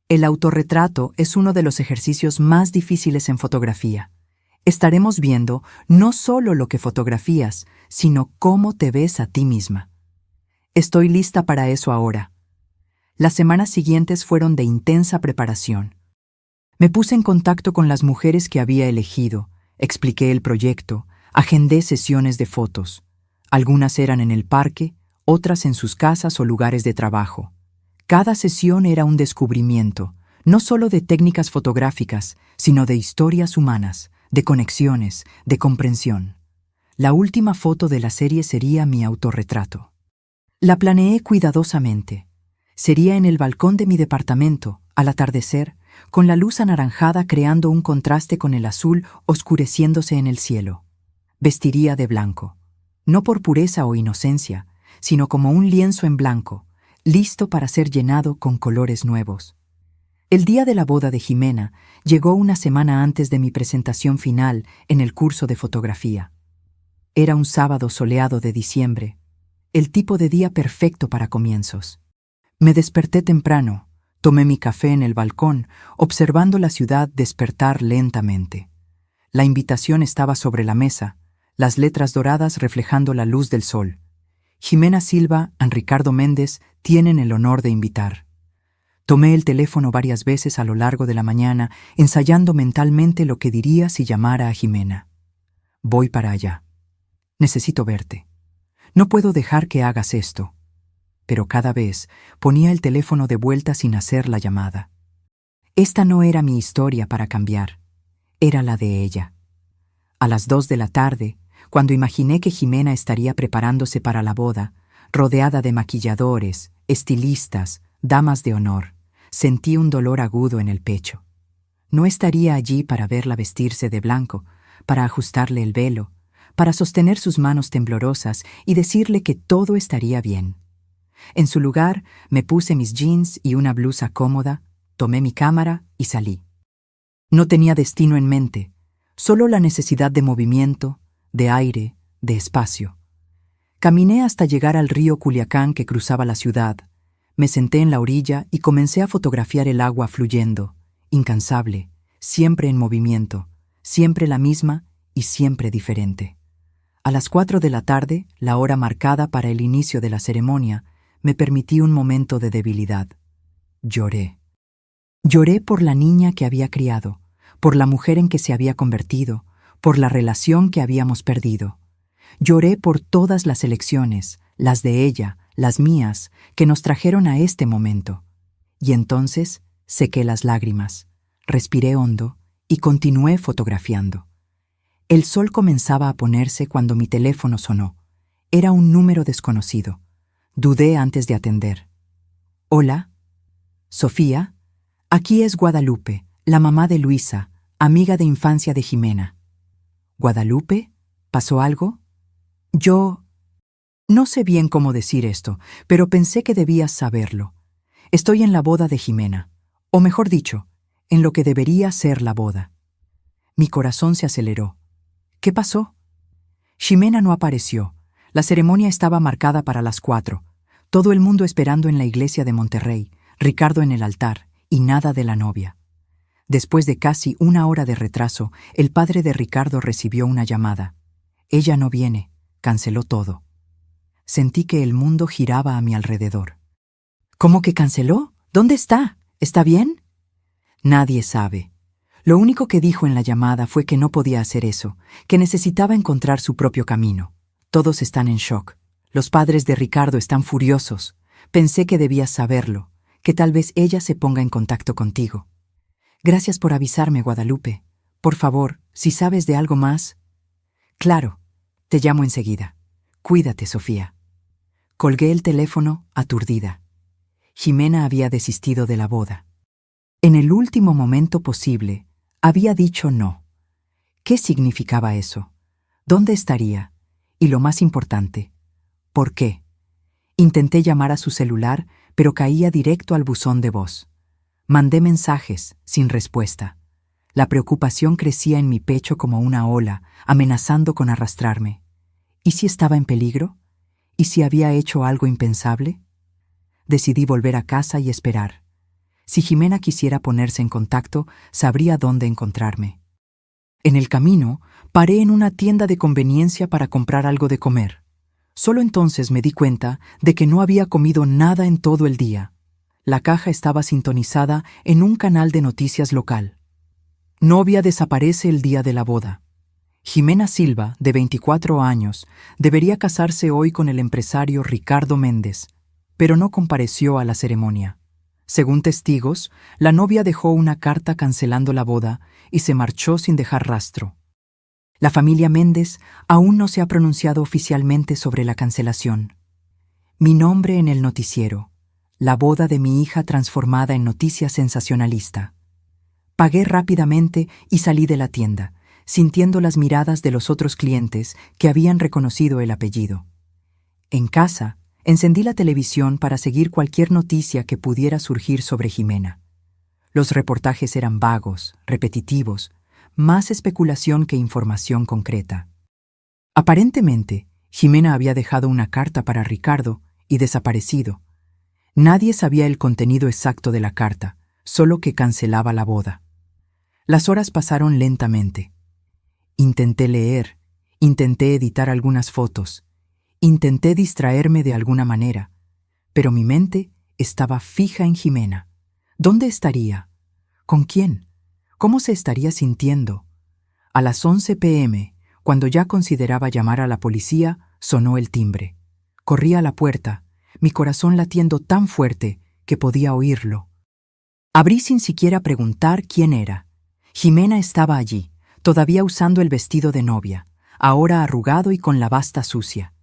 «El autorretrato es uno de los ejercicios más difíciles en fotografía. Estaremos viendo no solo lo que fotografías, sino cómo te ves a ti misma. Estoy lista para eso ahora». Las semanas siguientes fueron de intensa preparación. Me puse en contacto con las mujeres que había elegido, expliqué el proyecto, agendé sesiones de fotos. Algunas eran en el parque, otras en sus casas o lugares de trabajo. Cada sesión era un descubrimiento, no solo de técnicas fotográficas, sino de historias humanas, de conexiones, de comprensión. La última foto de la serie sería mi autorretrato. La planeé cuidadosamente. Sería en el balcón de mi departamento, al atardecer, con la luz anaranjada creando un contraste con el azul oscureciéndose en el cielo. Vestiría de blanco, no por pureza o inocencia, sino como un lienzo en blanco, listo para ser llenado con colores nuevos. El día de la boda de Jimena llegó una semana antes de mi presentación final en el curso de fotografía. Era un sábado soleado de diciembre, el tipo de día perfecto para comienzos. Me desperté temprano, tomé mi café en el balcón, observando la ciudad despertar lentamente. La invitación estaba sobre la mesa, las letras doradas reflejando la luz del sol. Jimena Silva y Ricardo Méndez tienen el honor de invitar. Tomé el teléfono varias veces a lo largo de la mañana, ensayando mentalmente lo que diría si llamara a Jimena. «Voy para allá. Necesito verte. No puedo dejar que hagas esto». Pero cada vez ponía el teléfono de vuelta sin hacer la llamada. Esta no era mi historia para cambiar, era la de ella. A las 2 de la tarde, cuando imaginé que Jimena estaría preparándose para la boda, rodeada de maquilladores, estilistas, damas de honor, sentí un dolor agudo en el pecho. No estaría allí para verla vestirse de blanco, para ajustarle el velo, para sostener sus manos temblorosas y decirle que todo estaría bien. En su lugar, me puse mis jeans y una blusa cómoda, tomé mi cámara y salí. No tenía destino en mente, solo la necesidad de movimiento, de aire, de espacio. Caminé hasta llegar al río Culiacán que cruzaba la ciudad. Me senté en la orilla y comencé a fotografiar el agua fluyendo, incansable, siempre en movimiento, siempre la misma y siempre diferente. A las 4 de la tarde, la hora marcada para el inicio de la ceremonia, me permití un momento de debilidad. Lloré. Lloré por la niña que había criado, por la mujer en que se había convertido, por la relación que habíamos perdido. Lloré por todas las elecciones, las de ella, las mías, que nos trajeron a este momento. Y entonces sequé las lágrimas, respiré hondo y continué fotografiando. El sol comenzaba a ponerse cuando mi teléfono sonó. Era un número desconocido. Dudé antes de atender. «Hola, Sofía, aquí es Guadalupe, la mamá de Luisa, amiga de infancia de Jimena». «¿Guadalupe? ¿Pasó algo?» Yo no sé bien cómo decir esto, pero pensé que debías saberlo. Estoy en la boda de Jimena, o mejor dicho, en lo que debería ser la boda. Mi corazón se aceleró. ¿Qué pasó? Jimena no apareció. La ceremonia estaba marcada para las 4. Todo el mundo esperando en la iglesia de Monterrey, Ricardo en el altar, y nada de la novia. Después de casi 1 hora de retraso, el padre de Ricardo recibió una llamada. «Ella no viene», canceló todo. Sentí que el mundo giraba a mi alrededor. «¿Cómo que canceló? ¿Dónde está? ¿Está bien?» Nadie sabe. Lo único que dijo en la llamada fue que no podía hacer eso, que necesitaba encontrar su propio camino. Todos están en shock. Los padres de Ricardo están furiosos. Pensé que debías saberlo, que tal vez ella se ponga en contacto contigo. Gracias por avisarme, Guadalupe. Por favor, si sabes de algo más... Claro, te llamo enseguida. Cuídate, Sofía. Colgué el teléfono, aturdida. Jimena había desistido de la boda. En el último momento posible, había dicho no. ¿Qué significaba eso? ¿Dónde estaría? Y lo más importante, ¿por qué? Intenté llamar a su celular, pero caía directo al buzón de voz. Mandé mensajes, sin respuesta. La preocupación crecía en mi pecho como una ola, amenazando con arrastrarme. ¿Y si estaba en peligro? ¿Y si había hecho algo impensable? Decidí volver a casa y esperar. Si Jimena quisiera ponerse en contacto, sabría dónde encontrarme. En el camino, paré en una tienda de conveniencia para comprar algo de comer. Solo entonces me di cuenta de que no había comido nada en todo el día. La caja estaba sintonizada en un canal de noticias local. Novia desaparece el día de la boda. Jimena Silva, de 24 años, debería casarse hoy con el empresario Ricardo Méndez, pero no compareció a la ceremonia. Según testigos, la novia dejó una carta cancelando la boda y se marchó sin dejar rastro. La familia Méndez aún no se ha pronunciado oficialmente sobre la cancelación. Mi nombre en el noticiero, la boda de mi hija transformada en noticia sensacionalista. Pagué rápidamente y salí de la tienda, sintiendo las miradas de los otros clientes que habían reconocido el apellido. En casa, encendí la televisión para seguir cualquier noticia que pudiera surgir sobre Jimena. Los reportajes eran vagos, repetitivos, más especulación que información concreta. Aparentemente, Jimena había dejado una carta para Ricardo y desaparecido. Nadie sabía el contenido exacto de la carta, solo que cancelaba la boda. Las horas pasaron lentamente. Intenté leer, intenté editar algunas fotos, intenté distraerme de alguna manera, pero mi mente estaba fija en Jimena. ¿Dónde estaría? ¿Con quién? ¿Cómo se estaría sintiendo? A las 11 p.m., cuando ya consideraba llamar a la policía, sonó el timbre. Corrí a la puerta, mi corazón latiendo tan fuerte que podía oírlo. Abrí sin siquiera preguntar quién era. Jimena estaba allí, todavía usando el vestido de novia, ahora arrugado y con la basta sucia.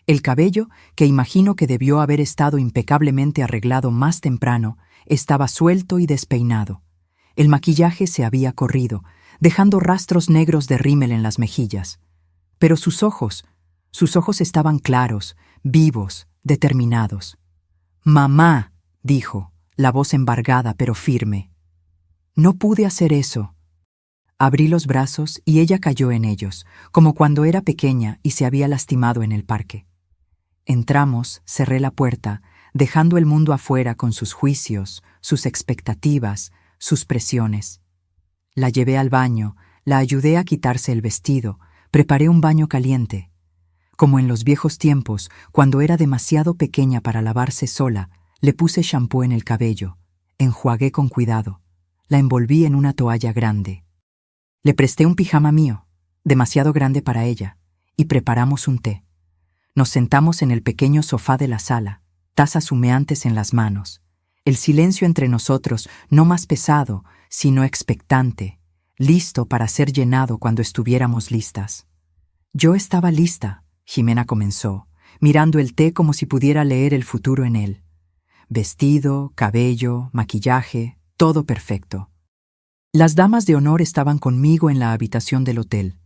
El cabello, que imagino que debió haber estado impecablemente arreglado más temprano, estaba suelto y despeinado. El maquillaje se había corrido, dejando rastros negros de rímel en las mejillas. Pero sus ojos estaban claros, vivos, determinados. «Mamá», dijo, la voz embargada pero firme. No pude hacer eso. Abrí los brazos y ella cayó en ellos, como cuando era pequeña y se había lastimado en el parque. Entramos, cerré la puerta, dejando el mundo afuera con sus juicios, sus expectativas, sus presiones. La llevé al baño, la ayudé a quitarse el vestido, preparé un baño caliente. Como en los viejos tiempos, cuando era demasiado pequeña para lavarse sola, le puse champú en el cabello, enjuagué con cuidado, la envolví en una toalla grande. Le presté un pijama mío, demasiado grande para ella, y preparamos un té. Nos sentamos en el pequeño sofá de la sala, tazas humeantes en las manos. El silencio entre nosotros, no más pesado, sino expectante, listo para ser llenado cuando estuviéramos listas. Yo estaba lista, Jimena comenzó, mirando el té como si pudiera leer el futuro en él. Vestido, cabello, maquillaje, todo perfecto. Las damas de honor estaban conmigo en la habitación del hotel,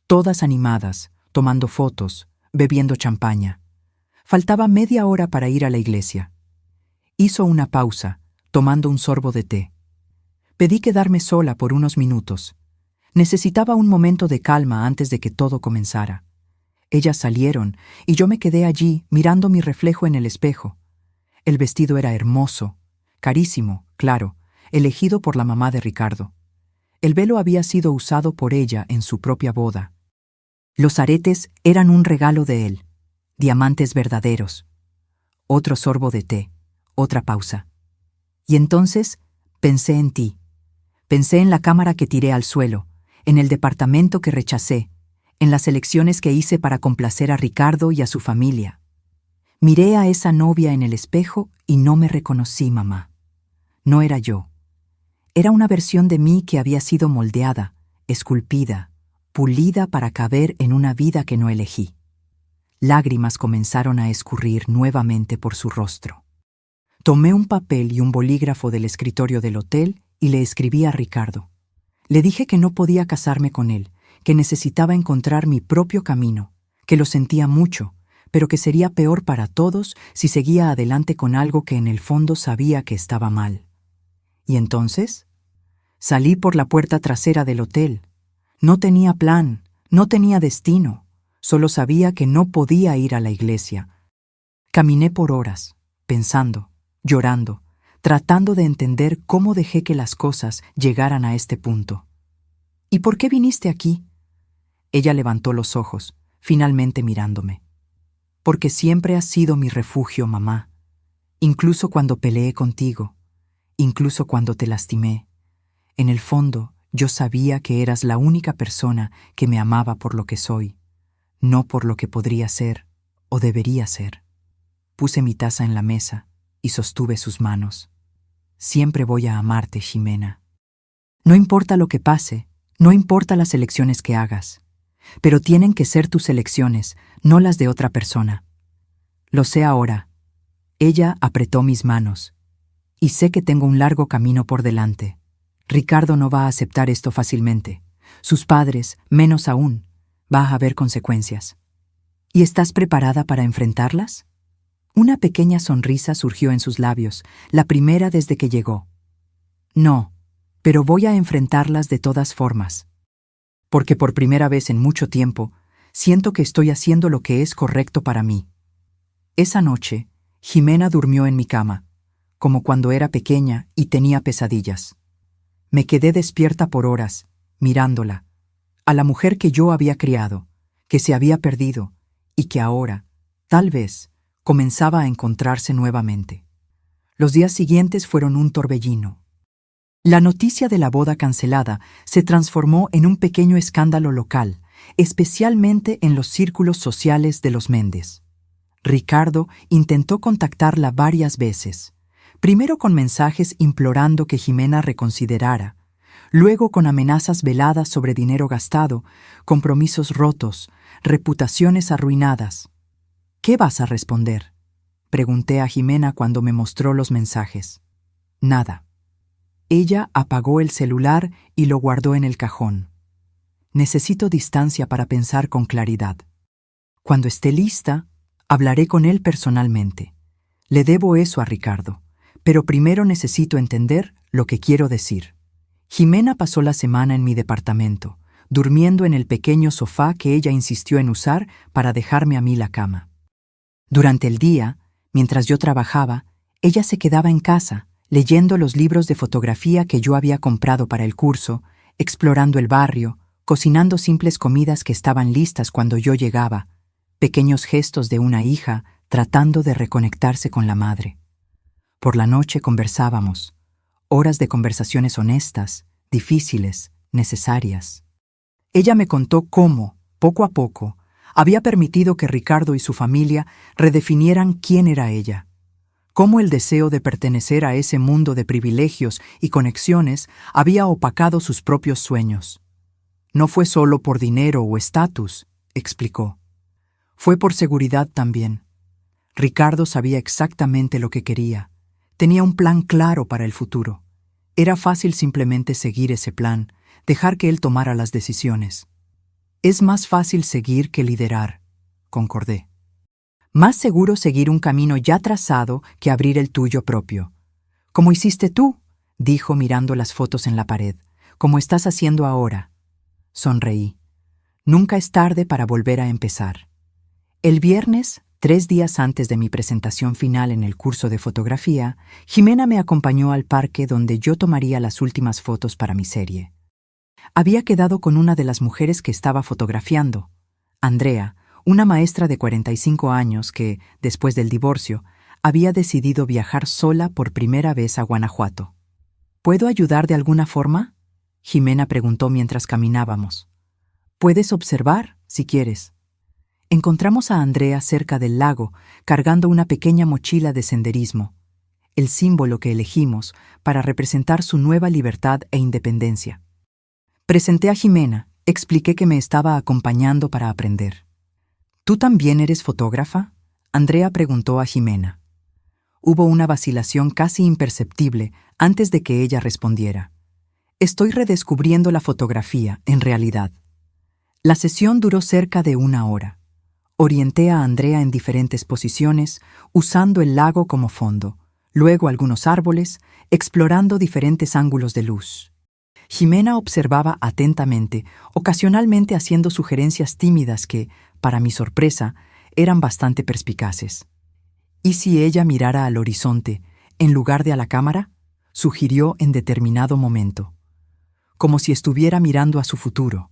todas animadas, tomando fotos, bebiendo champaña. Faltaba media hora para ir a la iglesia. Hizo una pausa, tomando un sorbo de té. Pedí quedarme sola por unos minutos. Necesitaba un momento de calma antes de que todo comenzara. Ellas salieron y yo me quedé allí mirando mi reflejo en el espejo. El vestido era hermoso, carísimo, claro, elegido por la mamá de Ricardo. El velo había sido usado por ella en su propia boda. Los aretes eran un regalo de él, diamantes verdaderos. Otro sorbo de té, otra pausa. Y entonces pensé en ti. Pensé en la cámara que tiré al suelo, en el departamento que rechacé, en las elecciones que hice para complacer a Ricardo y a su familia. Miré a esa novia en el espejo y no me reconocí, mamá. No era yo. Era una versión de mí que había sido moldeada, esculpida, pulida para caber en una vida que no elegí. Lágrimas comenzaron a escurrir nuevamente por su rostro. Tomé un papel y un bolígrafo del escritorio del hotel y le escribí a Ricardo. Le dije que no podía casarme con él, que necesitaba encontrar mi propio camino, que lo sentía mucho, pero que sería peor para todos si seguía adelante con algo que en el fondo sabía que estaba mal. ¿Y entonces? Salí por la puerta trasera del hotel. No tenía plan, no tenía destino, solo sabía que no podía ir a la iglesia. Caminé por horas, pensando, llorando, tratando de entender cómo dejé que las cosas llegaran a este punto. ¿Y por qué viniste aquí? Ella levantó los ojos, finalmente mirándome. Porque siempre has sido mi refugio, mamá. Incluso cuando peleé contigo, incluso cuando te lastimé. En el fondo, yo sabía que eras la única persona que me amaba por lo que soy, no por lo que podría ser o debería ser. Puse mi taza en la mesa y sostuve sus manos. Siempre voy a amarte, Ximena. No importa lo que pase, no importa las elecciones que hagas, pero tienen que ser tus elecciones, no las de otra persona. Lo sé ahora. Ella apretó mis manos. Y sé que tengo un largo camino por delante. Ricardo no va a aceptar esto fácilmente. Sus padres, menos aún. Va a haber consecuencias. ¿Y estás preparada para enfrentarlas? Una pequeña sonrisa surgió en sus labios, la primera desde que llegó. No, pero voy a enfrentarlas de todas formas. Porque por primera vez en mucho tiempo, siento que estoy haciendo lo que es correcto para mí. Esa noche, Ximena durmió en mi cama, como cuando era pequeña y tenía pesadillas. Me quedé despierta por horas, mirándola, a la mujer que yo había criado, que se había perdido y que ahora, tal vez, comenzaba a encontrarse nuevamente. Los días siguientes fueron un torbellino. La noticia de la boda cancelada se transformó en un pequeño escándalo local, especialmente en los círculos sociales de los Méndez. Ricardo intentó contactarla varias veces, primero con mensajes implorando que Ximena reconsiderara, luego con amenazas veladas sobre dinero gastado, compromisos rotos, reputaciones arruinadas. ¿Qué vas a responder?, pregunté a Ximena cuando me mostró los mensajes. Nada. Ella apagó el celular y lo guardó en el cajón. Necesito distancia para pensar con claridad. Cuando esté lista, hablaré con él personalmente. Le debo eso a Ricardo, pero primero necesito entender lo que quiero decir. Ximena pasó la semana en mi departamento, durmiendo en el pequeño sofá que ella insistió en usar para dejarme a mí la cama. Durante el día, mientras yo trabajaba, ella se quedaba en casa, leyendo los libros de fotografía que yo había comprado para el curso, explorando el barrio, cocinando simples comidas que estaban listas cuando yo llegaba, pequeños gestos de una hija tratando de reconectarse con la madre. Por la noche conversábamos, horas de conversaciones honestas, difíciles, necesarias. Ella me contó cómo, poco a poco, había permitido que Ricardo y su familia redefinieran quién era ella, Cómo el deseo de pertenecer a ese mundo de privilegios y conexiones había opacado sus propios sueños. No fue solo por dinero o estatus, explicó. Fue por seguridad también. Ricardo sabía exactamente lo que quería. Tenía un plan claro para el futuro. Era fácil simplemente seguir ese plan, dejar que él tomara las decisiones. Es más fácil seguir que liderar, concordé. Más seguro seguir un camino ya trazado que abrir el tuyo propio. Como hiciste tú, dijo mirando las fotos en la pared, como estás haciendo ahora. Sonreí. Nunca es tarde para volver a empezar. El viernes, 3 días antes de mi presentación final en el curso de fotografía, Jimena me acompañó al parque donde yo tomaría las últimas fotos para mi serie. Había quedado con una de las mujeres que estaba fotografiando, Andrea, una maestra de 45 años que, después del divorcio, había decidido viajar sola por primera vez a Guanajuato. ¿Puedo ayudar de alguna forma?, Jimena preguntó mientras caminábamos. Puedes observar, si quieres. Encontramos a Andrea cerca del lago, cargando una pequeña mochila de senderismo, el símbolo que elegimos para representar su nueva libertad e independencia. Presenté a Jimena, expliqué que me estaba acompañando para aprender. ¿Tú también eres fotógrafa?, Andrea preguntó a Jimena. Hubo una vacilación casi imperceptible antes de que ella respondiera. Estoy redescubriendo la fotografía, en realidad. La sesión duró cerca de 1 hora. Orienté a Andrea en diferentes posiciones, usando el lago como fondo, luego algunos árboles, explorando diferentes ángulos de luz. Jimena observaba atentamente, ocasionalmente haciendo sugerencias tímidas que, para mi sorpresa, eran bastante perspicaces. ¿Y si ella mirara al horizonte, en lugar de a la cámara?, sugirió en determinado momento. Como si estuviera mirando a su futuro.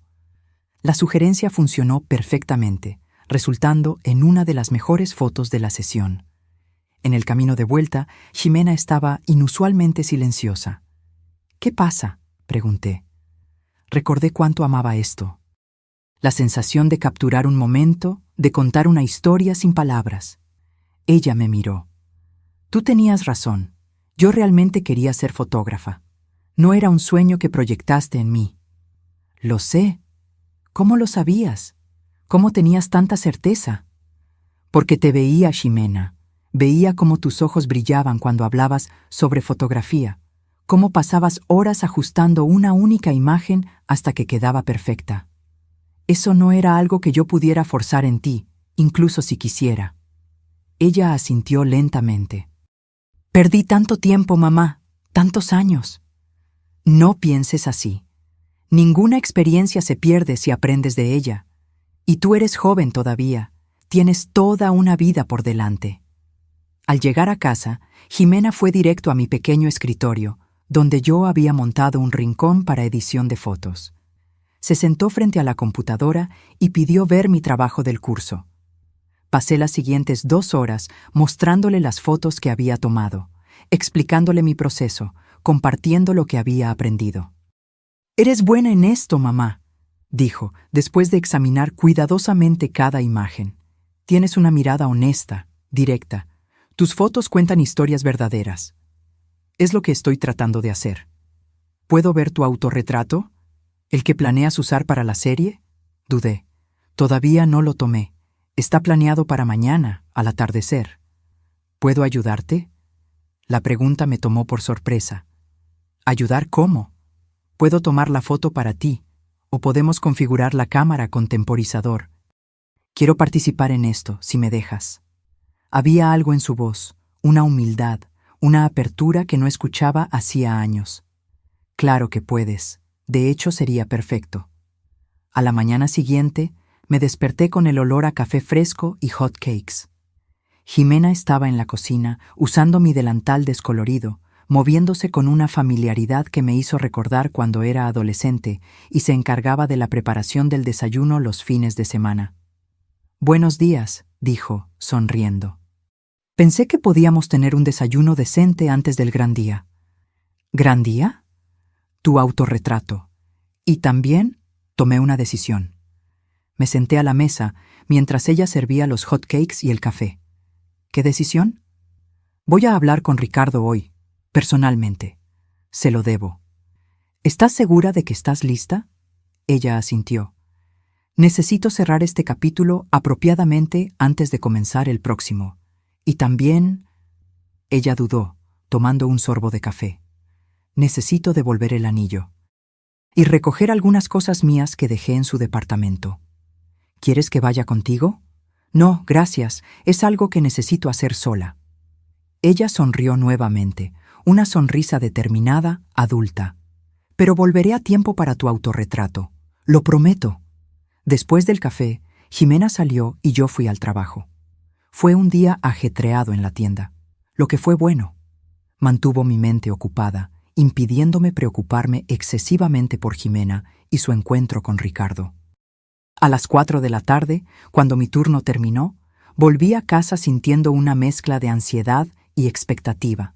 La sugerencia funcionó perfectamente, resultando en una de las mejores fotos de la sesión. En el camino de vuelta, Jimena estaba inusualmente silenciosa. ¿Qué pasa?, pregunté. Recordé cuánto amaba esto. La sensación de capturar un momento, de contar una historia sin palabras. Ella me miró. Tú tenías razón. Yo realmente quería ser fotógrafa. No era un sueño que proyectaste en mí. Lo sé. ¿Cómo lo sabías? ¿Cómo tenías tanta certeza? Porque te veía, Ximena. Veía cómo tus ojos brillaban cuando hablabas sobre fotografía, cómo pasabas horas ajustando una única imagen hasta que quedaba perfecta. Eso no era algo que yo pudiera forzar en ti, incluso si quisiera. Ella asintió lentamente. Perdí tanto tiempo, mamá, tantos años. No pienses así. Ninguna experiencia se pierde si aprendes de ella. Y tú eres joven todavía. Tienes toda una vida por delante. Al llegar a casa, Jimena fue directo a mi pequeño escritorio, donde yo había montado un rincón para edición de fotos. Se sentó frente a la computadora y pidió ver mi trabajo del curso. Pasé las siguientes 2 horas mostrándole las fotos que había tomado, explicándole mi proceso, compartiendo lo que había aprendido. «Eres buena en esto, mamá», dijo, después de examinar cuidadosamente cada imagen. «Tienes una mirada honesta, directa. Tus fotos cuentan historias verdaderas. Es lo que estoy tratando de hacer. ¿Puedo ver tu autorretrato? ¿El que planeas usar para la serie?», dudé. Todavía no lo tomé. Está planeado para mañana, al atardecer. ¿Puedo ayudarte? La pregunta me tomó por sorpresa. ¿Ayudar cómo? Puedo tomar la foto para ti, o podemos configurar la cámara con temporizador. Quiero participar en esto, si me dejas. Había algo en su voz, una humildad, una apertura que no escuchaba hacía años. Claro que puedes. De hecho, sería perfecto. A la mañana siguiente, me desperté con el olor a café fresco y hot cakes. Jimena estaba en la cocina, usando mi delantal descolorido, moviéndose con una familiaridad que me hizo recordar cuando era adolescente y se encargaba de la preparación del desayuno los fines de semana. «Buenos días», dijo, sonriendo. Pensé que podíamos tener un desayuno decente antes del gran día. ¿Gran día? Tu autorretrato. Y también tomé una decisión. Me senté a la mesa mientras ella servía los hot cakes y el café. ¿Qué decisión? Voy a hablar con Ricardo hoy, personalmente. Se lo debo. ¿Estás segura de que estás lista? Ella asintió. Necesito cerrar este capítulo apropiadamente antes de comenzar el próximo. Y también... Ella dudó, tomando un sorbo de café. Necesito devolver el anillo. Y recoger algunas cosas mías que dejé en su departamento. ¿Quieres que vaya contigo? No, gracias. Es algo que necesito hacer sola. Ella sonrió nuevamente, una sonrisa determinada, adulta. Pero volveré a tiempo para tu autorretrato. Lo prometo. Después del café, Jimena salió y yo fui al trabajo. Fue un día ajetreado en la tienda, lo que fue bueno. Mantuvo mi mente ocupada, impidiéndome preocuparme excesivamente por Jimena y su encuentro con Ricardo. A las 4 de la tarde, cuando mi turno terminó, volví a casa sintiendo una mezcla de ansiedad y expectativa.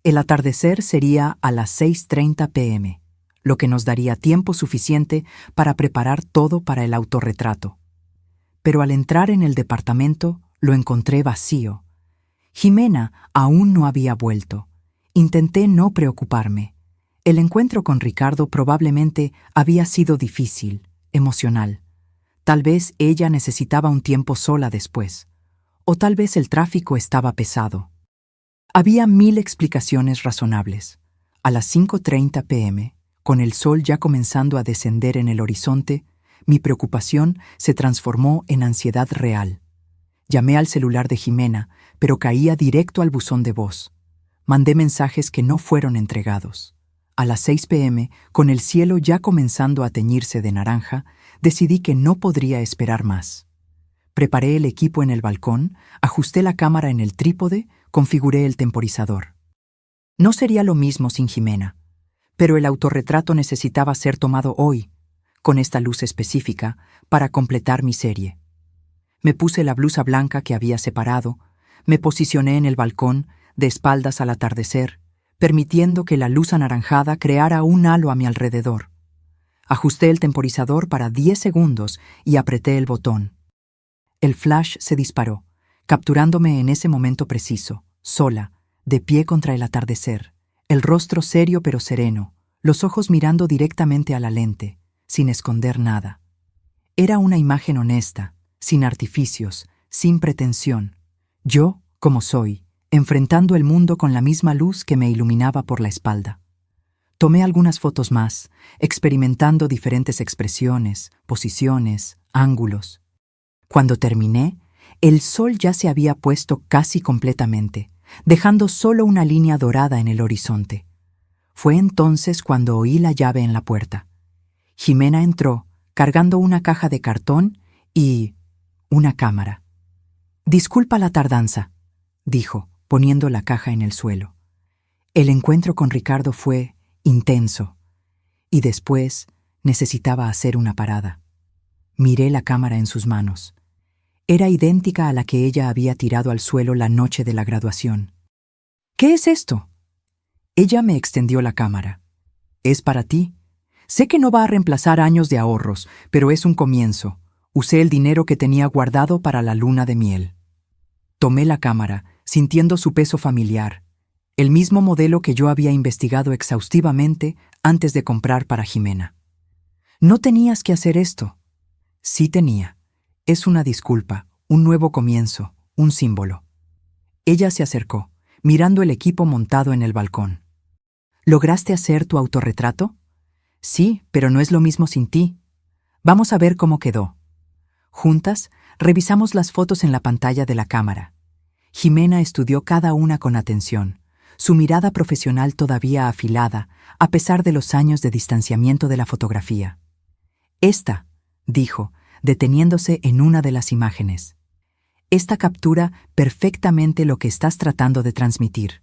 El atardecer sería a las 6:30 p.m., lo que nos daría tiempo suficiente para preparar todo para el autorretrato. Pero al entrar en el departamento, lo encontré vacío. Jimena aún no había vuelto. Intenté no preocuparme. El encuentro con Ricardo probablemente había sido difícil, emocional. Tal vez ella necesitaba un tiempo sola después. O tal vez el tráfico estaba pesado. Había 1000 explicaciones razonables. A las 5:30 p.m., con el sol ya comenzando a descender en el horizonte, mi preocupación se transformó en ansiedad real. Llamé al celular de Jimena, pero caía directo al buzón de voz. Mandé mensajes que no fueron entregados. A las 6 p.m., con el cielo ya comenzando a teñirse de naranja, decidí que no podría esperar más. Preparé el equipo en el balcón, ajusté la cámara en el trípode, configuré el temporizador. No sería lo mismo sin Jimena, pero el autorretrato necesitaba ser tomado hoy, con esta luz específica, para completar mi serie. Me puse la blusa blanca que había separado, me posicioné en el balcón, de espaldas al atardecer, permitiendo que la luz anaranjada creara un halo a mi alrededor. Ajusté el temporizador para 10 segundos y apreté el botón. El flash se disparó, capturándome en ese momento preciso, sola, de pie contra el atardecer, el rostro serio pero sereno, los ojos mirando directamente a la lente, sin esconder nada. Era una imagen honesta, sin artificios, sin pretensión. Yo, como soy, enfrentando el mundo con la misma luz que me iluminaba por la espalda. Tomé algunas fotos más, experimentando diferentes expresiones, posiciones, ángulos. Cuando terminé, el sol ya se había puesto casi completamente, dejando solo una línea dorada en el horizonte. Fue entonces cuando oí la llave en la puerta. Jimena entró, cargando una caja de cartón y una cámara. «Disculpa la tardanza», dijo, poniendo la caja en el suelo. El encuentro con Ricardo fue intenso, y después necesitaba hacer una parada. Miré la cámara en sus manos. Era idéntica a la que ella había tirado al suelo la noche de la graduación. «¿Qué es esto?» Ella me extendió la cámara. «Es para ti. Sé que no va a reemplazar años de ahorros, pero es un comienzo. Usé el dinero que tenía guardado para la luna de miel». Tomé la cámara, sintiendo su peso familiar, el mismo modelo que yo había investigado exhaustivamente antes de comprar para Jimena. «No tenías que hacer esto». Sí tenía. Es una disculpa, un nuevo comienzo, un símbolo. Ella se acercó, mirando el equipo montado en el balcón. «¿Lograste hacer tu autorretrato?» «Sí, pero no es lo mismo sin ti. Vamos a ver cómo quedó». Juntas, revisamos las fotos en la pantalla de la cámara. Jimena estudió cada una con atención, su mirada profesional todavía afilada, a pesar de los años de distanciamiento de la fotografía. «Esta», dijo, deteniéndose en una de las imágenes. «Esta captura perfectamente lo que estás tratando de transmitir.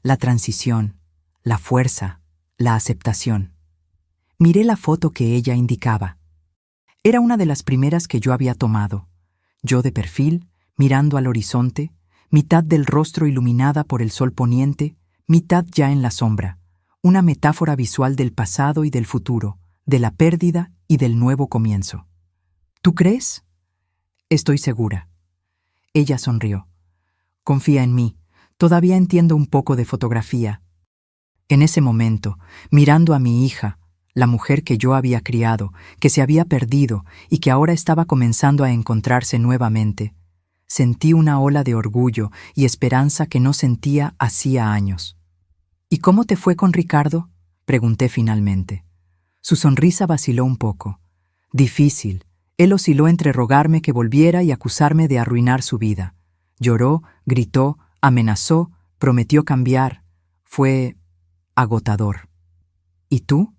La transición, la fuerza, la aceptación». Miré la foto que ella indicaba. Era una de las primeras que yo había tomado. Yo de perfil, mirando al horizonte, mitad del rostro iluminada por el sol poniente, mitad ya en la sombra. Una metáfora visual del pasado y del futuro, de la pérdida y del nuevo comienzo. «¿Tú crees?» «Estoy segura». Ella sonrió. «Confía en mí. Todavía entiendo un poco de fotografía. En ese momento, mirando a mi hija, la mujer que yo había criado, que se había perdido y que ahora estaba comenzando a encontrarse nuevamente, sentí una ola de orgullo y esperanza que no sentía hacía años. ¿Y cómo te fue con Ricardo?, pregunté finalmente. Su sonrisa vaciló un poco. Difícil. Él osciló entre rogarme que volviera y acusarme de arruinar su vida. Lloró, gritó, amenazó, prometió cambiar. Fue agotador. ¿Y tú?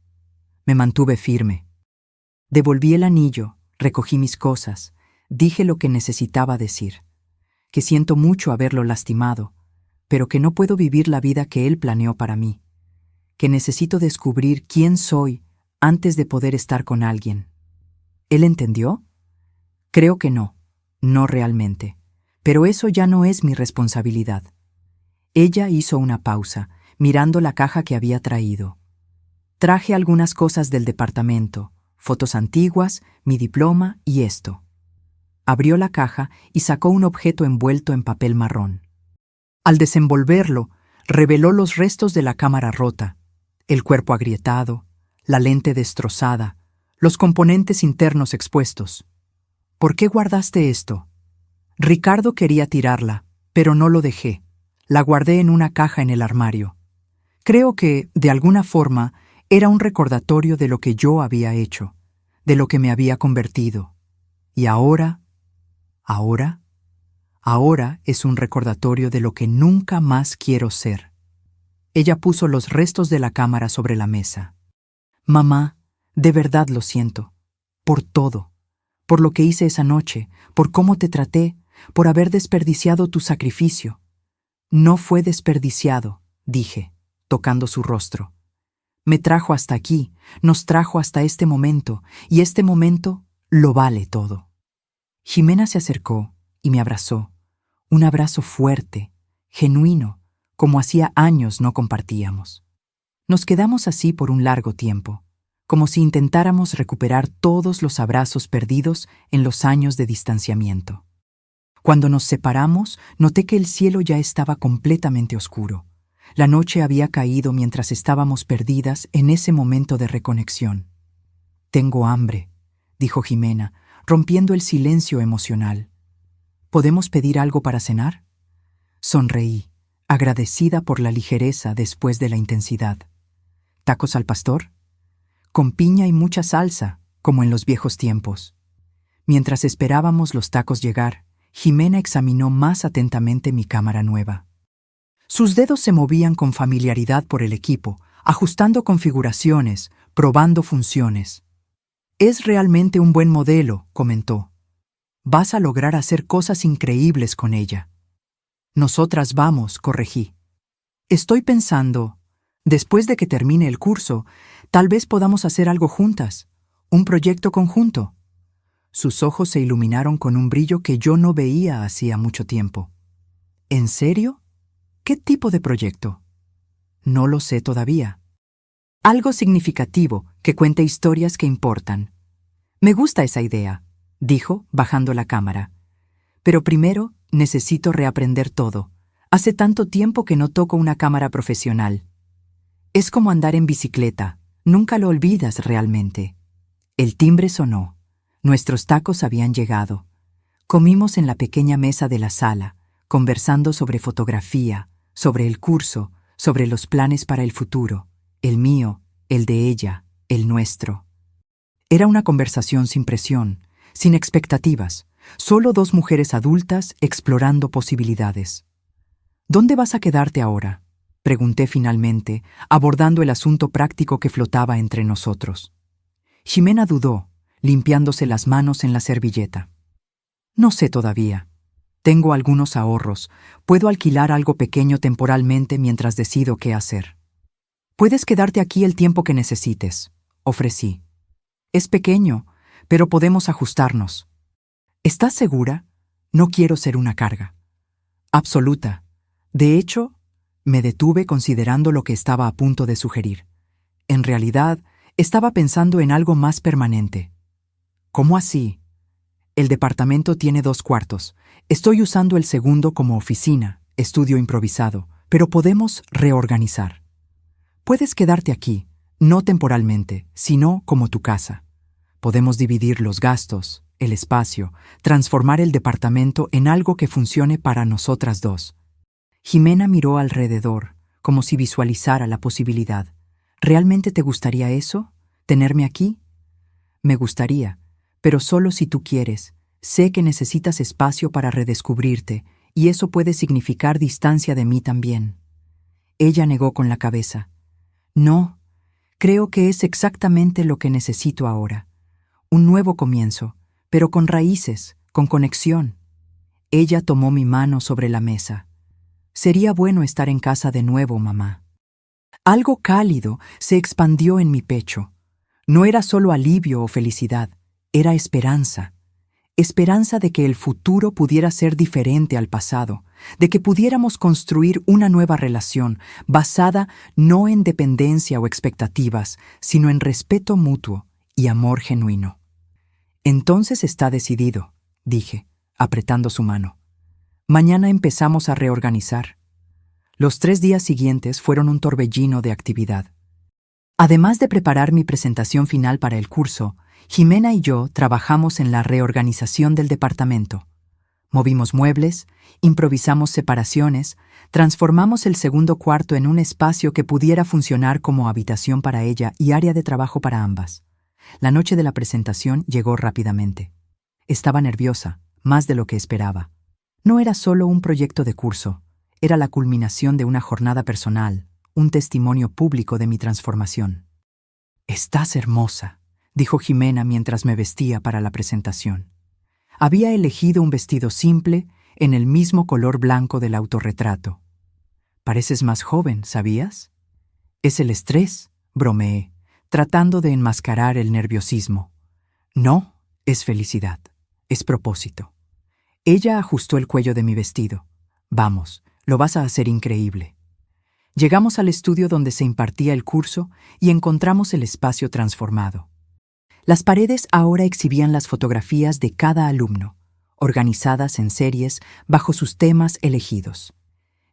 Me mantuve firme. Devolví el anillo, recogí mis cosas, dije lo que necesitaba decir, que siento mucho haberlo lastimado, pero que no puedo vivir la vida que él planeó para mí, que necesito descubrir quién soy antes de poder estar con alguien. ¿Él entendió? Creo que no, no realmente, pero eso ya no es mi responsabilidad. Ella hizo una pausa, mirando la caja que había traído. Traje algunas cosas del departamento, fotos antiguas, mi diploma y esto. Abrió la caja y sacó un objeto envuelto en papel marrón. Al desenvolverlo, reveló los restos de la cámara rota, el cuerpo agrietado, la lente destrozada, los componentes internos expuestos. ¿Por qué guardaste esto? Ricardo quería tirarla, pero no lo dejé. La guardé en una caja en el armario. Creo que, de alguna forma, era un recordatorio de lo que yo había hecho, de lo que me había convertido. Y ahora es un recordatorio de lo que nunca más quiero ser. Ella puso los restos de la cámara sobre la mesa. Mamá, de verdad lo siento. Por todo. Por lo que hice esa noche, por cómo te traté, por haber desperdiciado tu sacrificio. No fue desperdiciado, dije, tocando su rostro. Me trajo hasta aquí, nos trajo hasta este momento, y este momento lo vale todo. Ximena se acercó y me abrazó. Un abrazo fuerte, genuino, como hacía años no compartíamos. Nos quedamos así por un largo tiempo, como si intentáramos recuperar todos los abrazos perdidos en los años de distanciamiento. Cuando nos separamos, noté que el cielo ya estaba completamente oscuro. La noche había caído mientras estábamos perdidas en ese momento de reconexión. «Tengo hambre», dijo Ximena, rompiendo el silencio emocional. «¿Podemos pedir algo para cenar?» Sonreí, agradecida por la ligereza después de la intensidad. «¿Tacos al pastor?» «Con piña y mucha salsa, como en los viejos tiempos». Mientras esperábamos los tacos llegar, Ximena examinó más atentamente mi cámara nueva. Sus dedos se movían con familiaridad por el equipo, ajustando configuraciones, probando funciones. «Es realmente un buen modelo», comentó. «Vas a lograr hacer cosas increíbles con ella». «Nosotras vamos», corregí. «Estoy pensando, después de que termine el curso, tal vez podamos hacer algo juntas, un proyecto conjunto». Sus ojos se iluminaron con un brillo que yo no veía hacía mucho tiempo. «¿En serio? ¿Qué tipo de proyecto?» «No lo sé todavía». «Algo significativo, que cuente historias que importan». «Me gusta esa idea», dijo, bajando la cámara. «Pero primero necesito reaprender todo. Hace tanto tiempo que no toco una cámara profesional. Es como andar en bicicleta, nunca lo olvidas realmente». El timbre sonó. Nuestros tacos habían llegado. Comimos en la pequeña mesa de la sala, conversando sobre fotografía, sobre el curso, sobre los planes para el futuro, el mío, el de ella, el nuestro. Era una conversación sin presión, sin expectativas, solo dos mujeres adultas explorando posibilidades. «¿Dónde vas a quedarte ahora?», pregunté finalmente, abordando el asunto práctico que flotaba entre nosotros. Ximena dudó, limpiándose las manos en la servilleta. «No sé todavía. Tengo algunos ahorros. Puedo alquilar algo pequeño temporalmente mientras decido qué hacer». «Puedes quedarte aquí el tiempo que necesites», ofrecí. «Es pequeño, pero podemos ajustarnos». «¿Estás segura? No quiero ser una carga». «Absoluta. De hecho, me detuve considerando lo que estaba a punto de sugerir. En realidad, estaba pensando en algo más permanente». «¿Cómo así?» «El departamento tiene 2 cuartos. Estoy usando el segundo como oficina», estudio improvisado, pero podemos reorganizar. Puedes quedarte aquí, no temporalmente, sino como tu casa. Podemos dividir los gastos, el espacio, transformar el departamento en algo que funcione para nosotras dos. Jimena miró alrededor, como si visualizara la posibilidad. ¿Realmente te gustaría eso? ¿Tenerme aquí? Me gustaría, pero solo si tú quieres. Sé que necesitas espacio para redescubrirte, y eso puede significar distancia de mí también. Ella negó con la cabeza. No, creo que es exactamente lo que necesito ahora. Un nuevo comienzo, pero con raíces, con conexión. Ella tomó mi mano sobre la mesa. Sería bueno estar en casa de nuevo, mamá. Algo cálido se expandió en mi pecho. No era solo alivio o felicidad, era esperanza. Esperanza de que el futuro pudiera ser diferente al pasado, de que pudiéramos construir una nueva relación basada no en dependencia o expectativas, sino en respeto mutuo y amor genuino. Entonces está decidido, dije, apretando su mano. Mañana empezamos a reorganizar. Los 3 días siguientes fueron un torbellino de actividad. Además de preparar mi presentación final para el curso, Jimena y yo trabajamos en la reorganización del departamento. Movimos muebles, improvisamos separaciones, transformamos el segundo cuarto en un espacio que pudiera funcionar como habitación para ella y área de trabajo para ambas. La noche de la presentación llegó rápidamente. Estaba nerviosa, más de lo que esperaba. No era solo un proyecto de curso, era la culminación de una jornada personal, un testimonio público de mi transformación. «Estás hermosa», dijo Jimena mientras me vestía para la presentación. Había elegido un vestido simple, en el mismo color blanco del autorretrato. «Pareces más joven, ¿sabías?» «Es el estrés», bromeé, tratando de enmascarar el nerviosismo. «No, es felicidad, es propósito». Ella ajustó el cuello de mi vestido. «Vamos, lo vas a hacer increíble». Llegamos al estudio donde se impartía el curso y encontramos el espacio transformado. Las paredes ahora exhibían las fotografías de cada alumno, organizadas en series bajo sus temas elegidos.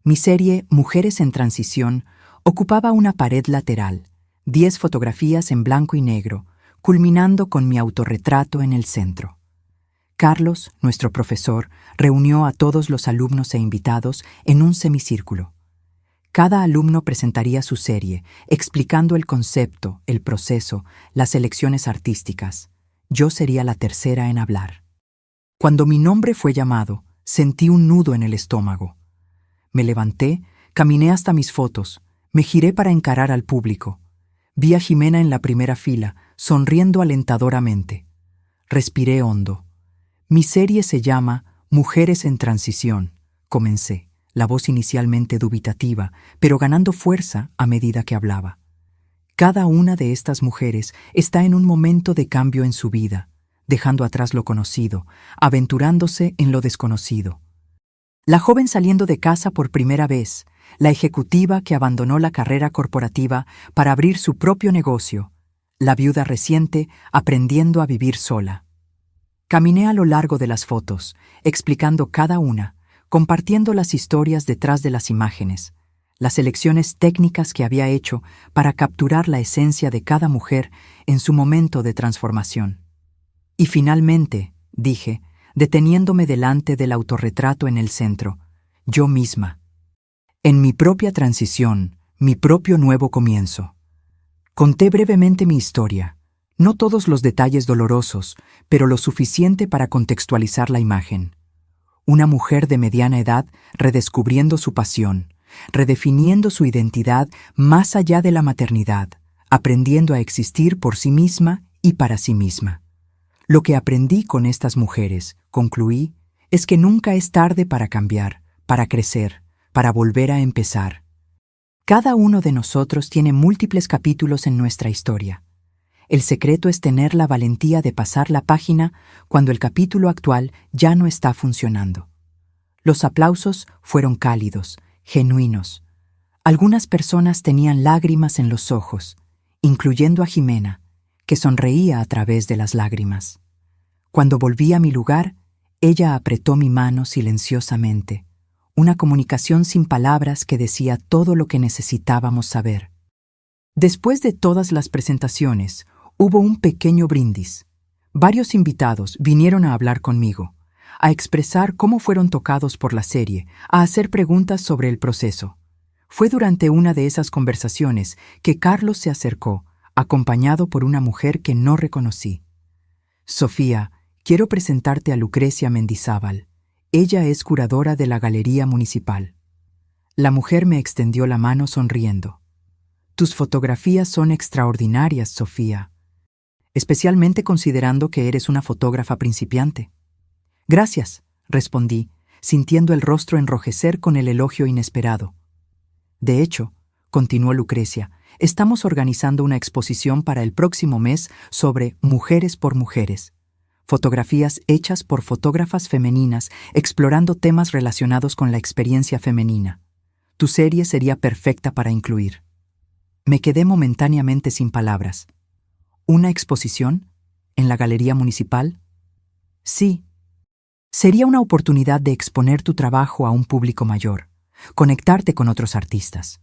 Mi serie Mujeres en Transición ocupaba una pared lateral, 10 fotografías en blanco y negro, culminando con mi autorretrato en el centro. Carlos, nuestro profesor, reunió a todos los alumnos e invitados en un semicírculo. Cada alumno presentaría su serie, explicando el concepto, el proceso, las elecciones artísticas. Yo sería la tercera en hablar. Cuando mi nombre fue llamado, sentí un nudo en el estómago. Me levanté, caminé hasta mis fotos, me giré para encarar al público. Vi a Jimena en la primera fila, sonriendo alentadoramente. Respiré hondo. Mi serie se llama Mujeres en Transición, comencé. La voz inicialmente dubitativa, pero ganando fuerza a medida que hablaba. Cada una de estas mujeres está en un momento de cambio en su vida, dejando atrás lo conocido, aventurándose en lo desconocido. La joven saliendo de casa por primera vez, la ejecutiva que abandonó la carrera corporativa para abrir su propio negocio, la viuda reciente aprendiendo a vivir sola. Caminé a lo largo de las fotos, explicando cada una, compartiendo las historias detrás de las imágenes, las elecciones técnicas que había hecho para capturar la esencia de cada mujer en su momento de transformación. Y finalmente, dije, deteniéndome delante del autorretrato en el centro, yo misma. En mi propia transición, mi propio nuevo comienzo. Conté brevemente mi historia, no todos los detalles dolorosos, pero lo suficiente para contextualizar la imagen. Una mujer de mediana edad redescubriendo su pasión, redefiniendo su identidad más allá de la maternidad, aprendiendo a existir por sí misma y para sí misma. Lo que aprendí con estas mujeres, concluí, es que nunca es tarde para cambiar, para crecer, para volver a empezar. Cada uno de nosotros tiene múltiples capítulos en nuestra historia. El secreto es tener la valentía de pasar la página cuando el capítulo actual ya no está funcionando. Los aplausos fueron cálidos, genuinos. Algunas personas tenían lágrimas en los ojos, incluyendo a Jimena, que sonreía a través de las lágrimas. Cuando volví a mi lugar, ella apretó mi mano silenciosamente, una comunicación sin palabras que decía todo lo que necesitábamos saber. Después de todas las presentaciones, hubo un pequeño brindis. Varios invitados vinieron a hablar conmigo, a expresar cómo fueron tocados por la serie, a hacer preguntas sobre el proceso. Fue durante una de esas conversaciones que Carlos se acercó, acompañado por una mujer que no reconocí. Sofía, quiero presentarte a Lucrecia Mendizábal. Ella es curadora de la Galería Municipal. La mujer me extendió la mano sonriendo. Tus fotografías son extraordinarias, Sofía, especialmente considerando que eres una fotógrafa principiante. Gracias, respondí, sintiendo el rostro enrojecer con el elogio inesperado. De hecho, continuó Lucrecia, estamos organizando una exposición para el próximo mes sobre Mujeres por Mujeres. Fotografías hechas por fotógrafas femeninas explorando temas relacionados con la experiencia femenina. Tu serie sería perfecta para incluir. Me quedé momentáneamente sin palabras. ¿Una exposición? ¿En la Galería Municipal? Sí. Sería una oportunidad de exponer tu trabajo a un público mayor, conectarte con otros artistas.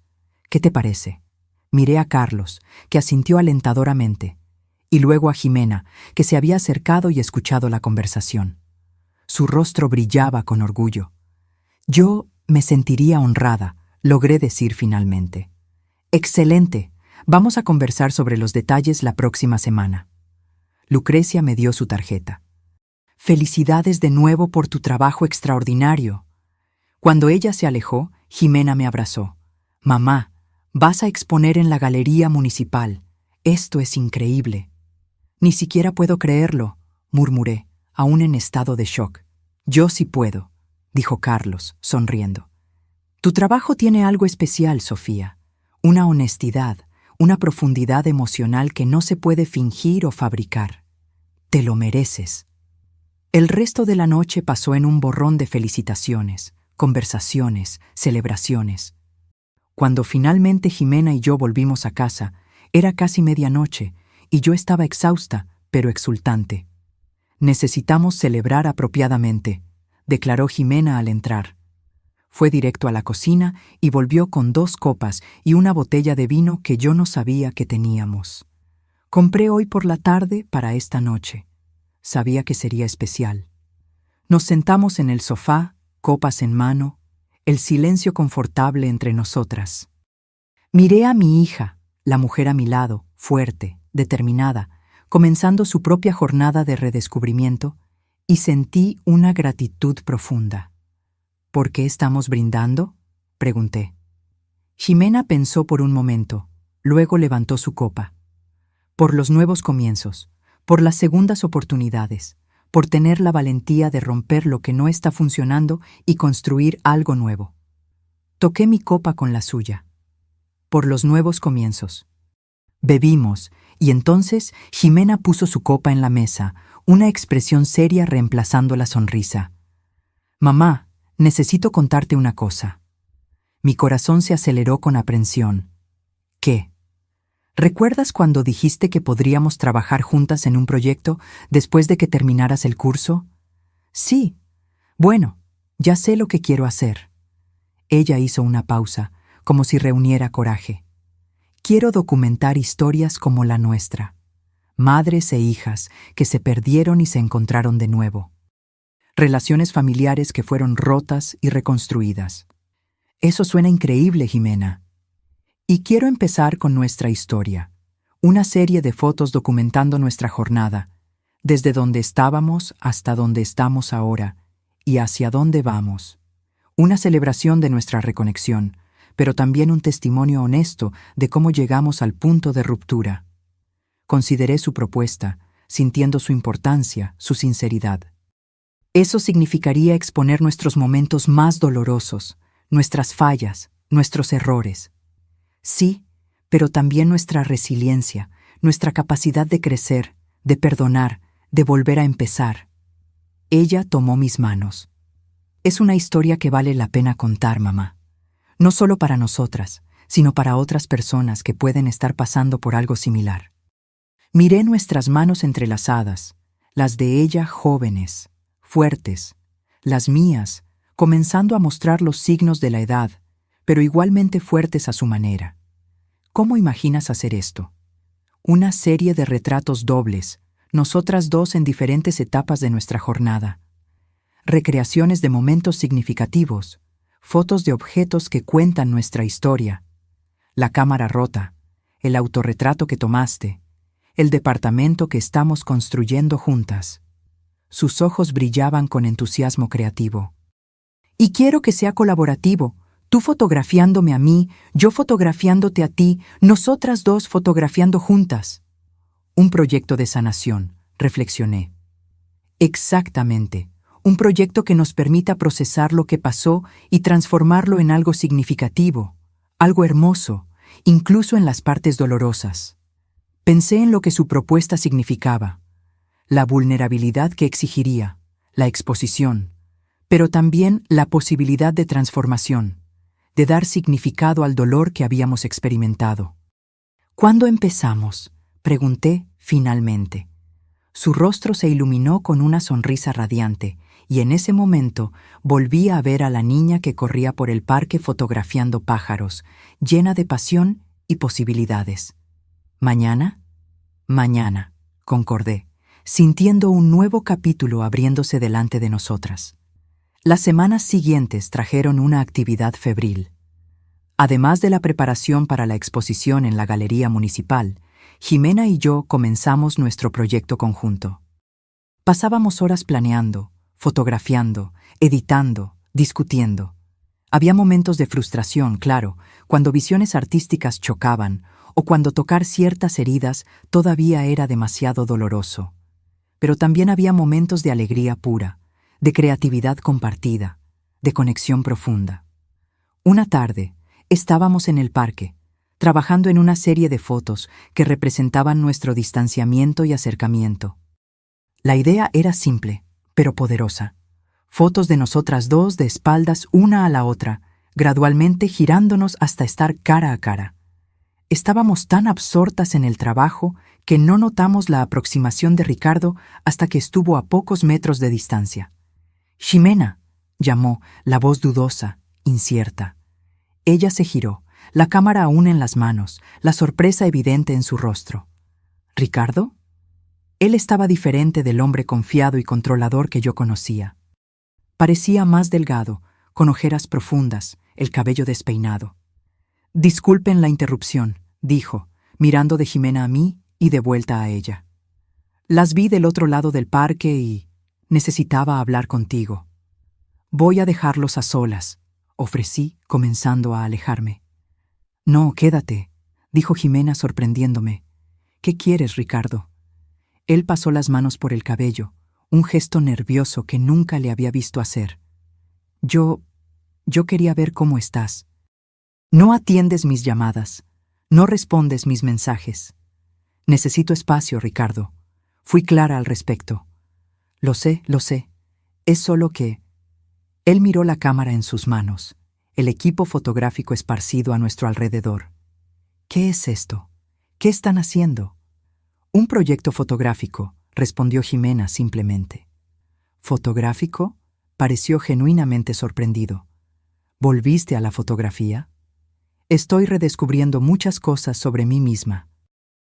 ¿Qué te parece? Miré a Carlos, que asintió alentadoramente, y luego a Jimena, que se había acercado y escuchado la conversación. Su rostro brillaba con orgullo. Yo me sentiría honrada, logré decir finalmente. Excelente. Vamos a conversar sobre los detalles la próxima semana. Lucrecia me dio su tarjeta. Felicidades de nuevo por tu trabajo extraordinario. Cuando ella se alejó, Jimena me abrazó. Mamá, vas a exponer en la Galería Municipal. Esto es increíble. Ni siquiera puedo creerlo, murmuré, aún en estado de shock. Yo sí puedo, dijo Carlos, sonriendo. Tu trabajo tiene algo especial, Sofía. Una honestidad, una profundidad emocional que no se puede fingir o fabricar. Te lo mereces. El resto de la noche pasó en un borrón de felicitaciones, conversaciones, celebraciones. Cuando finalmente Jimena y yo volvimos a casa, era casi medianoche y yo estaba exhausta, pero exultante. Necesitamos celebrar apropiadamente, declaró Jimena al entrar. Fue directo a la cocina y volvió con 2 copas y una botella de vino que yo no sabía que teníamos. Compré hoy por la tarde para esta noche. Sabía que sería especial. Nos sentamos en el sofá, copas en mano, el silencio confortable entre nosotras. Miré a mi hija, la mujer a mi lado, fuerte, determinada, comenzando su propia jornada de redescubrimiento, y sentí una gratitud profunda. ¿Por qué estamos brindando?, pregunté. Jimena pensó por un momento, luego levantó su copa. Por los nuevos comienzos, por las segundas oportunidades, por tener la valentía de romper lo que no está funcionando y construir algo nuevo. Toqué mi copa con la suya. Por los nuevos comienzos. Bebimos, y entonces Jimena puso su copa en la mesa, una expresión seria reemplazando la sonrisa. Mamá, necesito contarte una cosa. Mi corazón se aceleró con aprensión. ¿Qué? ¿Recuerdas cuando dijiste que podríamos trabajar juntas en un proyecto después de que terminaras el curso? Sí. Bueno, ya sé lo que quiero hacer. Ella hizo una pausa, como si reuniera coraje. Quiero documentar historias como la nuestra. Madres e hijas que se perdieron y se encontraron de nuevo. Relaciones familiares que fueron rotas y reconstruidas. Eso suena increíble, Jimena. Y quiero empezar con nuestra historia, una serie de fotos documentando nuestra jornada, desde donde estábamos hasta donde estamos ahora y hacia dónde vamos. Una celebración de nuestra reconexión, pero también un testimonio honesto de cómo llegamos al punto de ruptura. Consideré su propuesta, sintiendo su importancia, su sinceridad. Eso significaría exponer nuestros momentos más dolorosos, nuestras fallas, nuestros errores. Sí, pero también nuestra resiliencia, nuestra capacidad de crecer, de perdonar, de volver a empezar. Ella tomó mis manos. Es una historia que vale la pena contar, mamá. No solo para nosotras, sino para otras personas que pueden estar pasando por algo similar. Miré nuestras manos entrelazadas, las de ella jóvenes, fuertes, las mías, comenzando a mostrar los signos de la edad, pero igualmente fuertes a su manera. ¿Cómo imaginas hacer esto? Una serie de retratos dobles, nosotras dos en diferentes etapas de nuestra jornada. Recreaciones de momentos significativos, fotos de objetos que cuentan nuestra historia. La cámara rota, el autorretrato que tomaste, el departamento que estamos construyendo juntas. Sus ojos brillaban con entusiasmo creativo. Y quiero que sea colaborativo, tú fotografiándome a mí, yo fotografiándote a ti, nosotras dos fotografiando juntas. Un proyecto de sanación, reflexioné. Exactamente, un proyecto que nos permita procesar lo que pasó y transformarlo en algo significativo, algo hermoso, incluso en las partes dolorosas. Pensé en lo que su propuesta significaba, la vulnerabilidad que exigiría, la exposición, pero también la posibilidad de transformación, de dar significado al dolor que habíamos experimentado. ¿Cuándo empezamos?, pregunté finalmente. Su rostro se iluminó con una sonrisa radiante, y en ese momento volví a ver a la niña que corría por el parque fotografiando pájaros, llena de pasión y posibilidades. ¿Mañana? Mañana, concordé, sintiendo un nuevo capítulo abriéndose delante de nosotras. Las semanas siguientes trajeron una actividad febril. Además de la preparación para la exposición en la Galería Municipal, Jimena y yo comenzamos nuestro proyecto conjunto. Pasábamos horas planeando, fotografiando, editando, discutiendo. Había momentos de frustración, claro, cuando visiones artísticas chocaban o cuando tocar ciertas heridas todavía era demasiado doloroso. Pero también había momentos de alegría pura, de creatividad compartida, de conexión profunda. Una tarde, estábamos en el parque, trabajando en una serie de fotos que representaban nuestro distanciamiento y acercamiento. La idea era simple, pero poderosa. Fotos de nosotras dos de espaldas una a la otra, gradualmente girándonos hasta estar cara a cara. Estábamos tan absortas en el trabajo que no notamos la aproximación de Ricardo hasta que estuvo a pocos metros de distancia. «Ximena», llamó, la voz dudosa, incierta. Ella se giró, la cámara aún en las manos, la sorpresa evidente en su rostro. ¿Ricardo? Él estaba diferente del hombre confiado y controlador que yo conocía. Parecía más delgado, con ojeras profundas, el cabello despeinado. «Disculpen la interrupción», dijo, mirando de Jimena a mí y de vuelta a ella. «Las vi del otro lado del parque y necesitaba hablar contigo». «Voy a dejarlos a solas», ofrecí, comenzando a alejarme. «No, quédate», dijo Jimena sorprendiéndome. «¿Qué quieres, Ricardo?» Él pasó las manos por el cabello, un gesto nervioso que nunca le había visto hacer. Yo quería ver cómo estás. No atiendes mis llamadas, no respondes mis mensajes. Necesito espacio, Ricardo. Fui clara al respecto. Lo sé. Es solo que... Él miró la cámara en sus manos, el equipo fotográfico esparcido a nuestro alrededor. ¿Qué es esto? ¿Qué están haciendo? Un proyecto fotográfico, respondió Jimena simplemente. ¿Fotográfico? Pareció genuinamente sorprendido. ¿Volviste a la fotografía? Estoy redescubriendo muchas cosas sobre mí misma.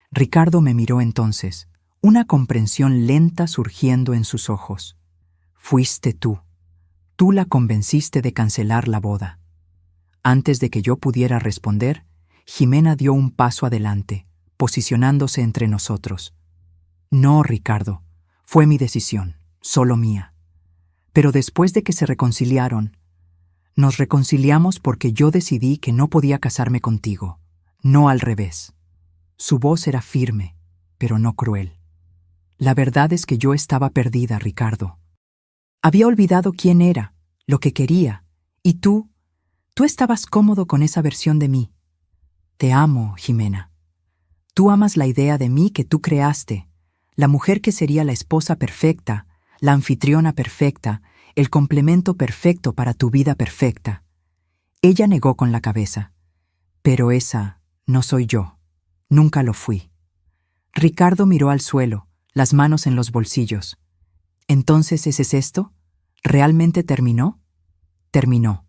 Ricardo me miró entonces, una comprensión lenta surgiendo en sus ojos. Fuiste tú. Tú la convenciste de cancelar la boda. Antes de que yo pudiera responder, Jimena dio un paso adelante, posicionándose entre nosotros. No, Ricardo, fue mi decisión, solo mía. Pero después de que se reconciliaron, nos reconciliamos porque yo decidí que no podía casarme contigo, no al revés. Su voz era firme, pero no cruel. La verdad es que yo estaba perdida, Ricardo. Había olvidado quién era, lo que quería, y tú estabas cómodo con esa versión de mí. Te amo, Jimena. Tú amas la idea de mí que tú creaste, la mujer que sería la esposa perfecta, la anfitriona perfecta, el complemento perfecto para tu vida perfecta. Ella negó con la cabeza. Pero esa no soy yo. Nunca lo fui. Ricardo miró al suelo, las manos en los bolsillos. ¿Entonces ese es esto? ¿Realmente terminó? terminó.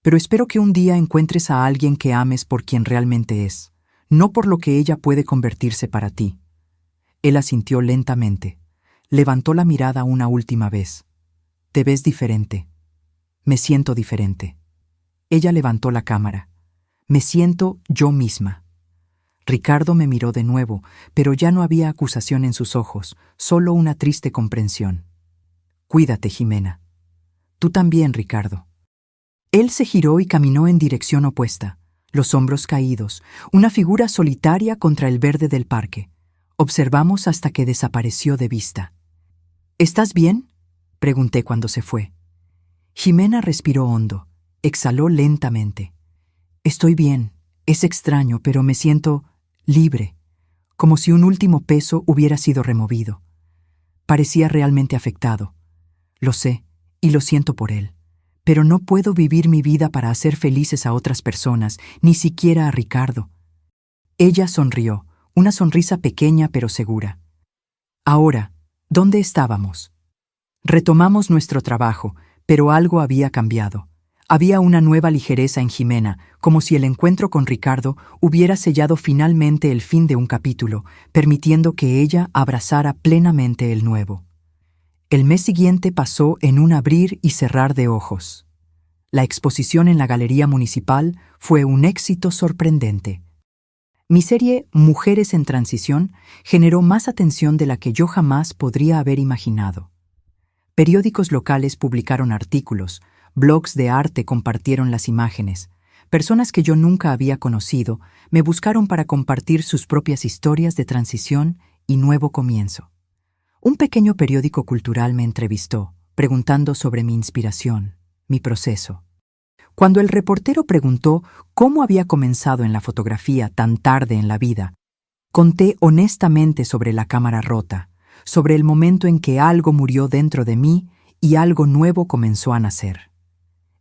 Pero espero que un día encuentres a alguien que ames por quien realmente es, no por lo que ella puede convertirse para ti. Él asintió lentamente. Levantó la mirada una última vez. Te ves diferente. Me siento diferente. Ella levantó la cámara. Me siento yo misma. Ricardo me miró de nuevo, pero ya no había acusación en sus ojos, solo una triste comprensión. Cuídate, Jimena. Tú también, Ricardo. Él se giró y caminó en dirección opuesta, los hombros caídos, una figura solitaria contra el verde del parque. Observamos hasta que desapareció de vista. ¿Estás bien?, pregunté cuando se fue. Jimena respiró hondo, exhaló lentamente. Estoy bien, es extraño, pero me siento libre, como si un último peso hubiera sido removido. Parecía realmente afectado. Lo sé, y lo siento por él. Pero no puedo vivir mi vida para hacer felices a otras personas, ni siquiera a Ricardo. Ella sonrió, una sonrisa pequeña pero segura. Ahora, ¿dónde estábamos? Retomamos nuestro trabajo, pero algo había cambiado. Había una nueva ligereza en Jimena, como si el encuentro con Ricardo hubiera sellado finalmente el fin de un capítulo, permitiendo que ella abrazara plenamente el nuevo. El mes siguiente pasó en un abrir y cerrar de ojos. La exposición en la Galería Municipal fue un éxito sorprendente. Mi serie Mujeres en Transición generó más atención de la que yo jamás podría haber imaginado. Periódicos locales publicaron artículos, blogs de arte compartieron las imágenes. Personas que yo nunca había conocido me buscaron para compartir sus propias historias de transición y nuevo comienzo. Un pequeño periódico cultural me entrevistó, preguntando sobre mi inspiración, mi proceso. Cuando el reportero preguntó cómo había comenzado en la fotografía tan tarde en la vida, conté honestamente sobre la cámara rota, sobre el momento en que algo murió dentro de mí y algo nuevo comenzó a nacer.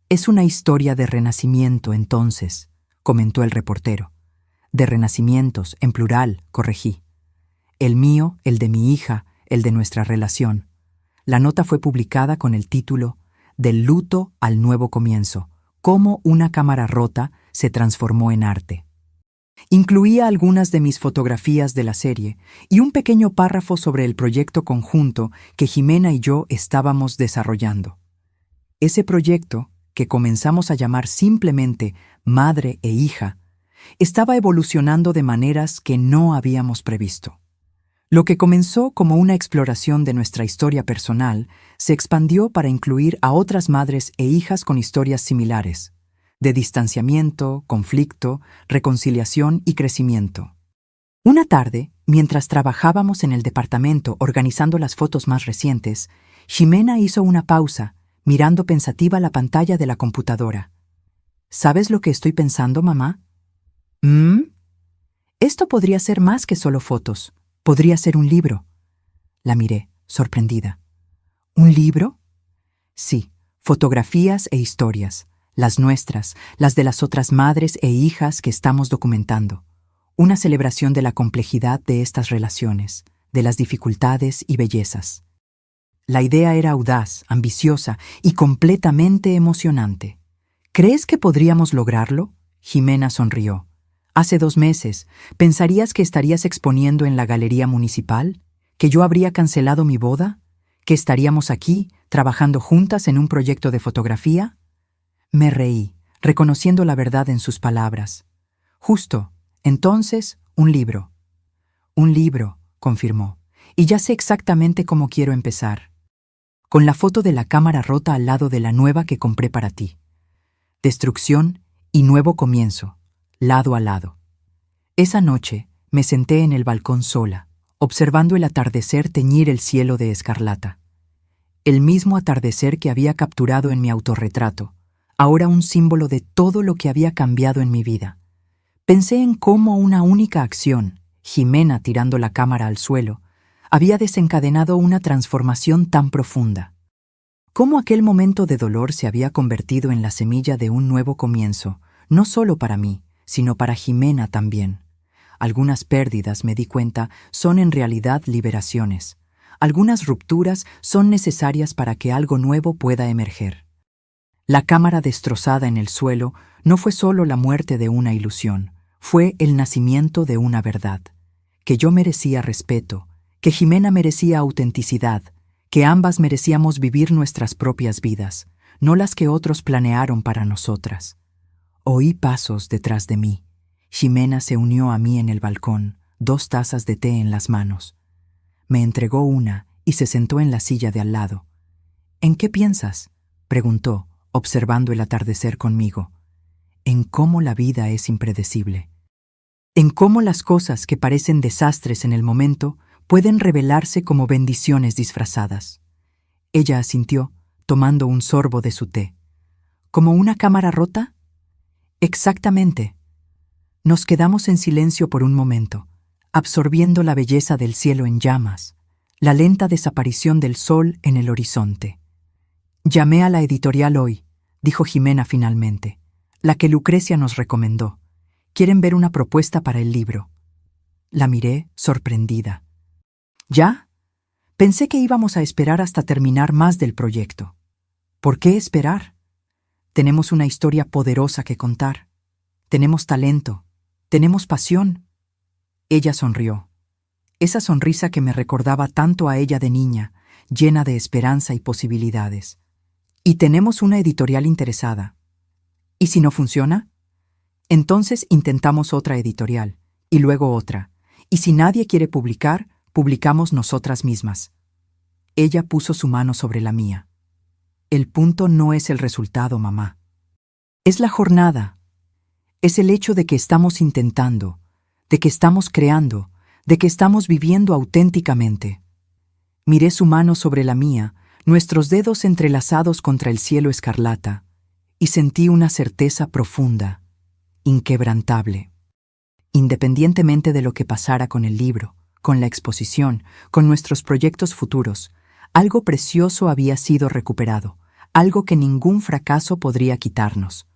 Es una historia de renacimiento, entonces, comentó el reportero. De renacimientos, en plural, corregí. El mío, el de mi hija, el de nuestra relación. La nota fue publicada con el título Del luto al nuevo comienzo, cómo una cámara rota se transformó en arte. Incluía algunas de mis fotografías de la serie y un pequeño párrafo sobre el proyecto conjunto que Jimena y yo estábamos desarrollando. Ese proyecto, que comenzamos a llamar simplemente Madre e Hija, estaba evolucionando de maneras que no habíamos previsto. Lo que comenzó como una exploración de nuestra historia personal se expandió para incluir a otras madres e hijas con historias similares, de distanciamiento, conflicto, reconciliación y crecimiento. Una tarde, mientras trabajábamos en el departamento organizando las fotos más recientes, Jimena hizo una pausa, mirando pensativa la pantalla de la computadora. ¿Sabes lo que estoy pensando, mamá? Esto podría ser más que solo fotos. Podría ser un libro. La miré, sorprendida. ¿Un libro? Sí, fotografías e historias. Las nuestras, las de las otras madres e hijas que estamos documentando. Una celebración de la complejidad de estas relaciones, de las dificultades y bellezas. La idea era audaz, ambiciosa y completamente emocionante. ¿Crees que podríamos lograrlo? Jimena sonrió. Hace 2 meses, ¿pensarías que estarías exponiendo en la Galería Municipal? ¿Que yo habría cancelado mi boda? ¿Que estaríamos aquí, trabajando juntas en un proyecto de fotografía? Me reí, reconociendo la verdad en sus palabras. Justo, entonces, un libro. Un libro, confirmó, y ya sé exactamente cómo quiero empezar. Con la foto de la cámara rota al lado de la nueva que compré para ti. Destrucción y nuevo comienzo, lado a lado. Esa noche me senté en el balcón sola, observando el atardecer teñir el cielo de escarlata. El mismo atardecer que había capturado en mi autorretrato, ahora un símbolo de todo lo que había cambiado en mi vida. Pensé en cómo una única acción, Jimena tirando la cámara al suelo, había desencadenado una transformación tan profunda. Cómo aquel momento de dolor se había convertido en la semilla de un nuevo comienzo, no solo para mí, sino para Jimena también. Algunas pérdidas, me di cuenta, son en realidad liberaciones. Algunas rupturas son necesarias para que algo nuevo pueda emerger. La cámara destrozada en el suelo no fue solo la muerte de una ilusión, fue el nacimiento de una verdad. Que yo merecía respeto, que Jimena merecía autenticidad, que ambas merecíamos vivir nuestras propias vidas, no las que otros planearon para nosotras. Oí pasos detrás de mí. Jimena se unió a mí en el balcón, 2 tazas de té en las manos. Me entregó una y se sentó en la silla de al lado. ¿En qué piensas?, preguntó, observando el atardecer conmigo. En cómo la vida es impredecible. En cómo las cosas que parecen desastres en el momento pueden revelarse como bendiciones disfrazadas. Ella asintió, tomando un sorbo de su té. ¿Como una cámara rota? Exactamente. Nos quedamos en silencio por un momento, absorbiendo la belleza del cielo en llamas, la lenta desaparición del sol en el horizonte. Llamé a la editorial hoy, dijo Jimena finalmente, la que Lucrecia nos recomendó. Quieren ver una propuesta para el libro. La miré, sorprendida. ¿Ya? Pensé que íbamos a esperar hasta terminar más del proyecto. ¿Por qué esperar? Tenemos una historia poderosa que contar. Tenemos talento. Tenemos pasión. Ella sonrió. Esa sonrisa que me recordaba tanto a ella de niña, llena de esperanza y posibilidades. Y tenemos una editorial interesada. ¿Y si no funciona? Entonces intentamos otra editorial, y luego otra. Y si nadie quiere publicar, publicamos nosotras mismas. Ella puso su mano sobre la mía. El punto no es el resultado, mamá. Es la jornada. Es el hecho de que estamos intentando, de que estamos creando, de que estamos viviendo auténticamente. Miré su mano sobre la mía, nuestros dedos entrelazados contra el cielo escarlata, y sentí una certeza profunda, inquebrantable. Independientemente de lo que pasara con el libro, con la exposición, con nuestros proyectos futuros, algo precioso había sido recuperado, algo que ningún fracaso podría quitarnos.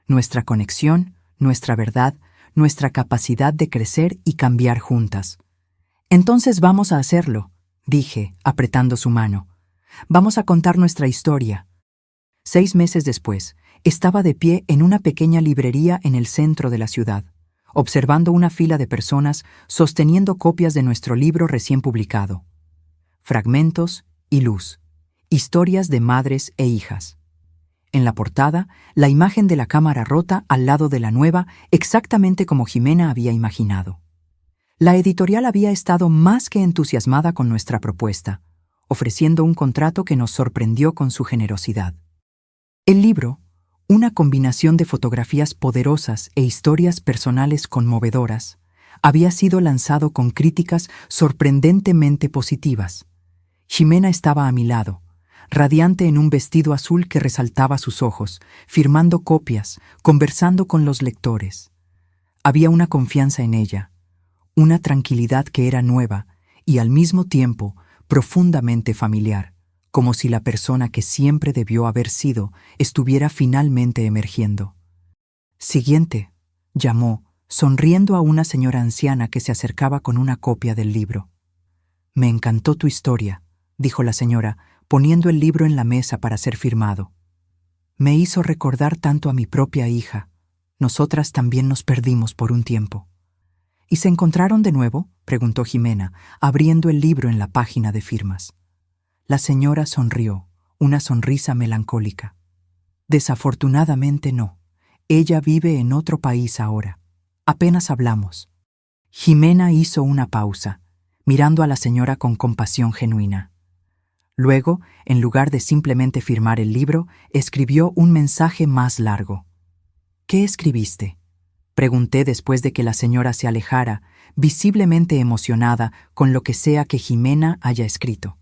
Nuestra conexión, nuestra verdad, nuestra capacidad de crecer y cambiar juntas. Entonces vamos a hacerlo, dije, apretando su mano. Vamos a contar nuestra historia. 6 meses después, estaba de pie en una pequeña librería en el centro de la ciudad, observando una fila de personas sosteniendo copias de nuestro libro recién publicado. Fragmentos y luz. Historias de madres e hijas. En la portada, la imagen de la cámara rota al lado de la nueva, exactamente como Jimena había imaginado. La editorial había estado más que entusiasmada con nuestra propuesta, ofreciendo un contrato que nos sorprendió con su generosidad. El libro, una combinación de fotografías poderosas e historias personales conmovedoras, había sido lanzado con críticas sorprendentemente positivas. Jimena estaba a mi lado, radiante en un vestido azul que resaltaba sus ojos, firmando copias, conversando con los lectores. Había una confianza en ella, una tranquilidad que era nueva y al mismo tiempo profundamente familiar, como si la persona que siempre debió haber sido estuviera finalmente emergiendo. Siguiente, llamó, sonriendo a una señora anciana que se acercaba con una copia del libro. Me encantó tu historia, dijo la señora, poniendo el libro en la mesa para ser firmado. Me hizo recordar tanto a mi propia hija. Nosotras también nos perdimos por un tiempo. ¿Y se encontraron de nuevo?, preguntó Jimena, abriendo el libro en la página de firmas. La señora sonrió, una sonrisa melancólica. Desafortunadamente no. Ella vive en otro país ahora. Apenas hablamos. Jimena hizo una pausa, mirando a la señora con compasión genuina. Luego, en lugar de simplemente firmar el libro, escribió un mensaje más largo. ¿Qué escribiste?, pregunté después de que la señora se alejara, visiblemente emocionada con lo que sea que Jimena haya escrito.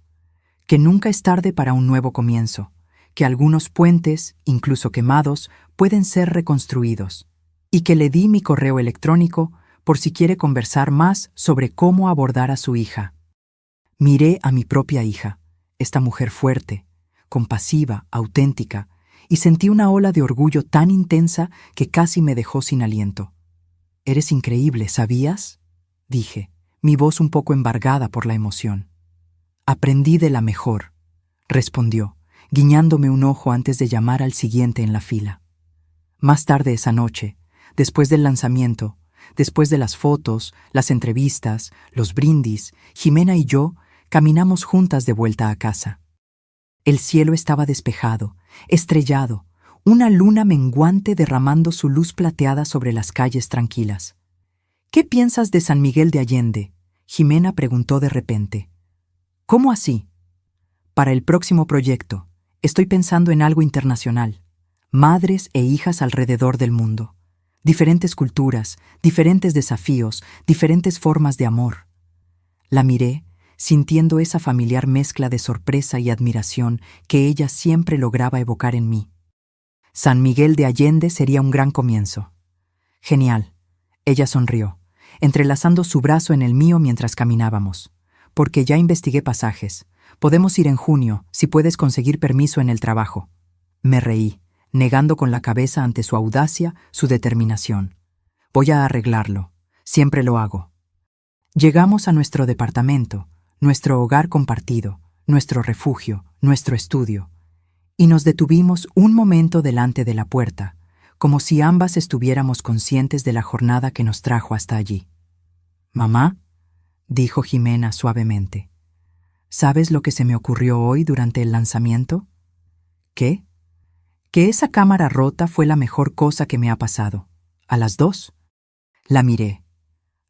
Que nunca es tarde para un nuevo comienzo, que algunos puentes, incluso quemados, pueden ser reconstruidos, y que le di mi correo electrónico por si quiere conversar más sobre cómo abordar a su hija. Miré a mi propia hija, esta mujer fuerte, compasiva, auténtica, y sentí una ola de orgullo tan intensa que casi me dejó sin aliento. «Eres increíble, ¿sabías?», dije, mi voz un poco embargada por la emoción. «Aprendí de la mejor», respondió, guiñándome un ojo antes de llamar al siguiente en la fila. Más tarde esa noche, después del lanzamiento, después de las fotos, las entrevistas, los brindis, Jimena y yo caminamos juntas de vuelta a casa. El cielo estaba despejado, estrellado, una luna menguante derramando su luz plateada sobre las calles tranquilas. «¿Qué piensas de San Miguel de Allende?», Jimena preguntó de repente. «¿Cómo así?». «Para el próximo proyecto, estoy pensando en algo internacional. Madres e hijas alrededor del mundo. Diferentes culturas, diferentes desafíos, diferentes formas de amor». La miré, sintiendo esa familiar mezcla de sorpresa y admiración que ella siempre lograba evocar en mí. San Miguel de Allende sería un gran comienzo. «Genial». Ella sonrió, entrelazando su brazo en el mío mientras caminábamos. «Porque ya investigué pasajes. Podemos ir en junio, si puedes conseguir permiso en el trabajo». Me reí, negando con la cabeza ante su audacia, su determinación. «Voy a arreglarlo. Siempre lo hago». Llegamos a nuestro departamento, nuestro hogar compartido, nuestro refugio, nuestro estudio, y nos detuvimos un momento delante de la puerta, como si ambas estuviéramos conscientes de la jornada que nos trajo hasta allí. «Mamá», dijo Jimena suavemente, «¿sabes lo que se me ocurrió hoy durante el lanzamiento?». «¿Qué?». «Que esa cámara rota fue la mejor cosa que me ha pasado. A las dos». La miré.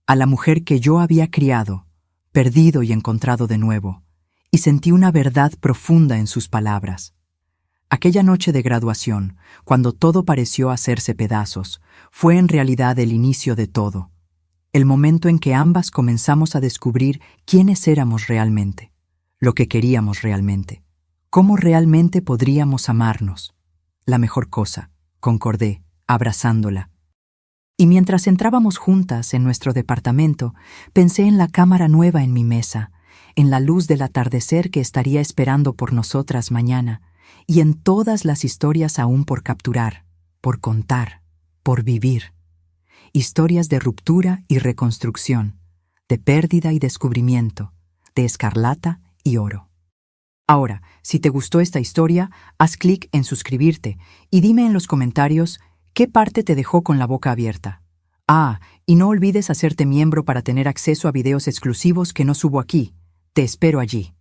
A la mujer que yo había criado, perdido y encontrado de nuevo, y sentí una verdad profunda en sus palabras. Aquella noche de graduación, cuando todo pareció hacerse pedazos, fue en realidad el inicio de todo, el momento en que ambas comenzamos a descubrir quiénes éramos realmente, lo que queríamos realmente, cómo realmente podríamos amarnos. «La mejor cosa», concordé, abrazándola. Y mientras entrábamos juntas en nuestro departamento, pensé en la cámara nueva en mi mesa, en la luz del atardecer que estaría esperando por nosotras mañana, y en todas las historias aún por capturar, por contar, por vivir. Historias de ruptura y reconstrucción, de pérdida y descubrimiento, de escarlata y oro. Ahora, si te gustó esta historia, haz clic en suscribirte y dime en los comentarios qué parte te dejó con la boca abierta. Ah, y no olvides hacerte miembro para tener acceso a videos exclusivos que no subo aquí. Te espero allí.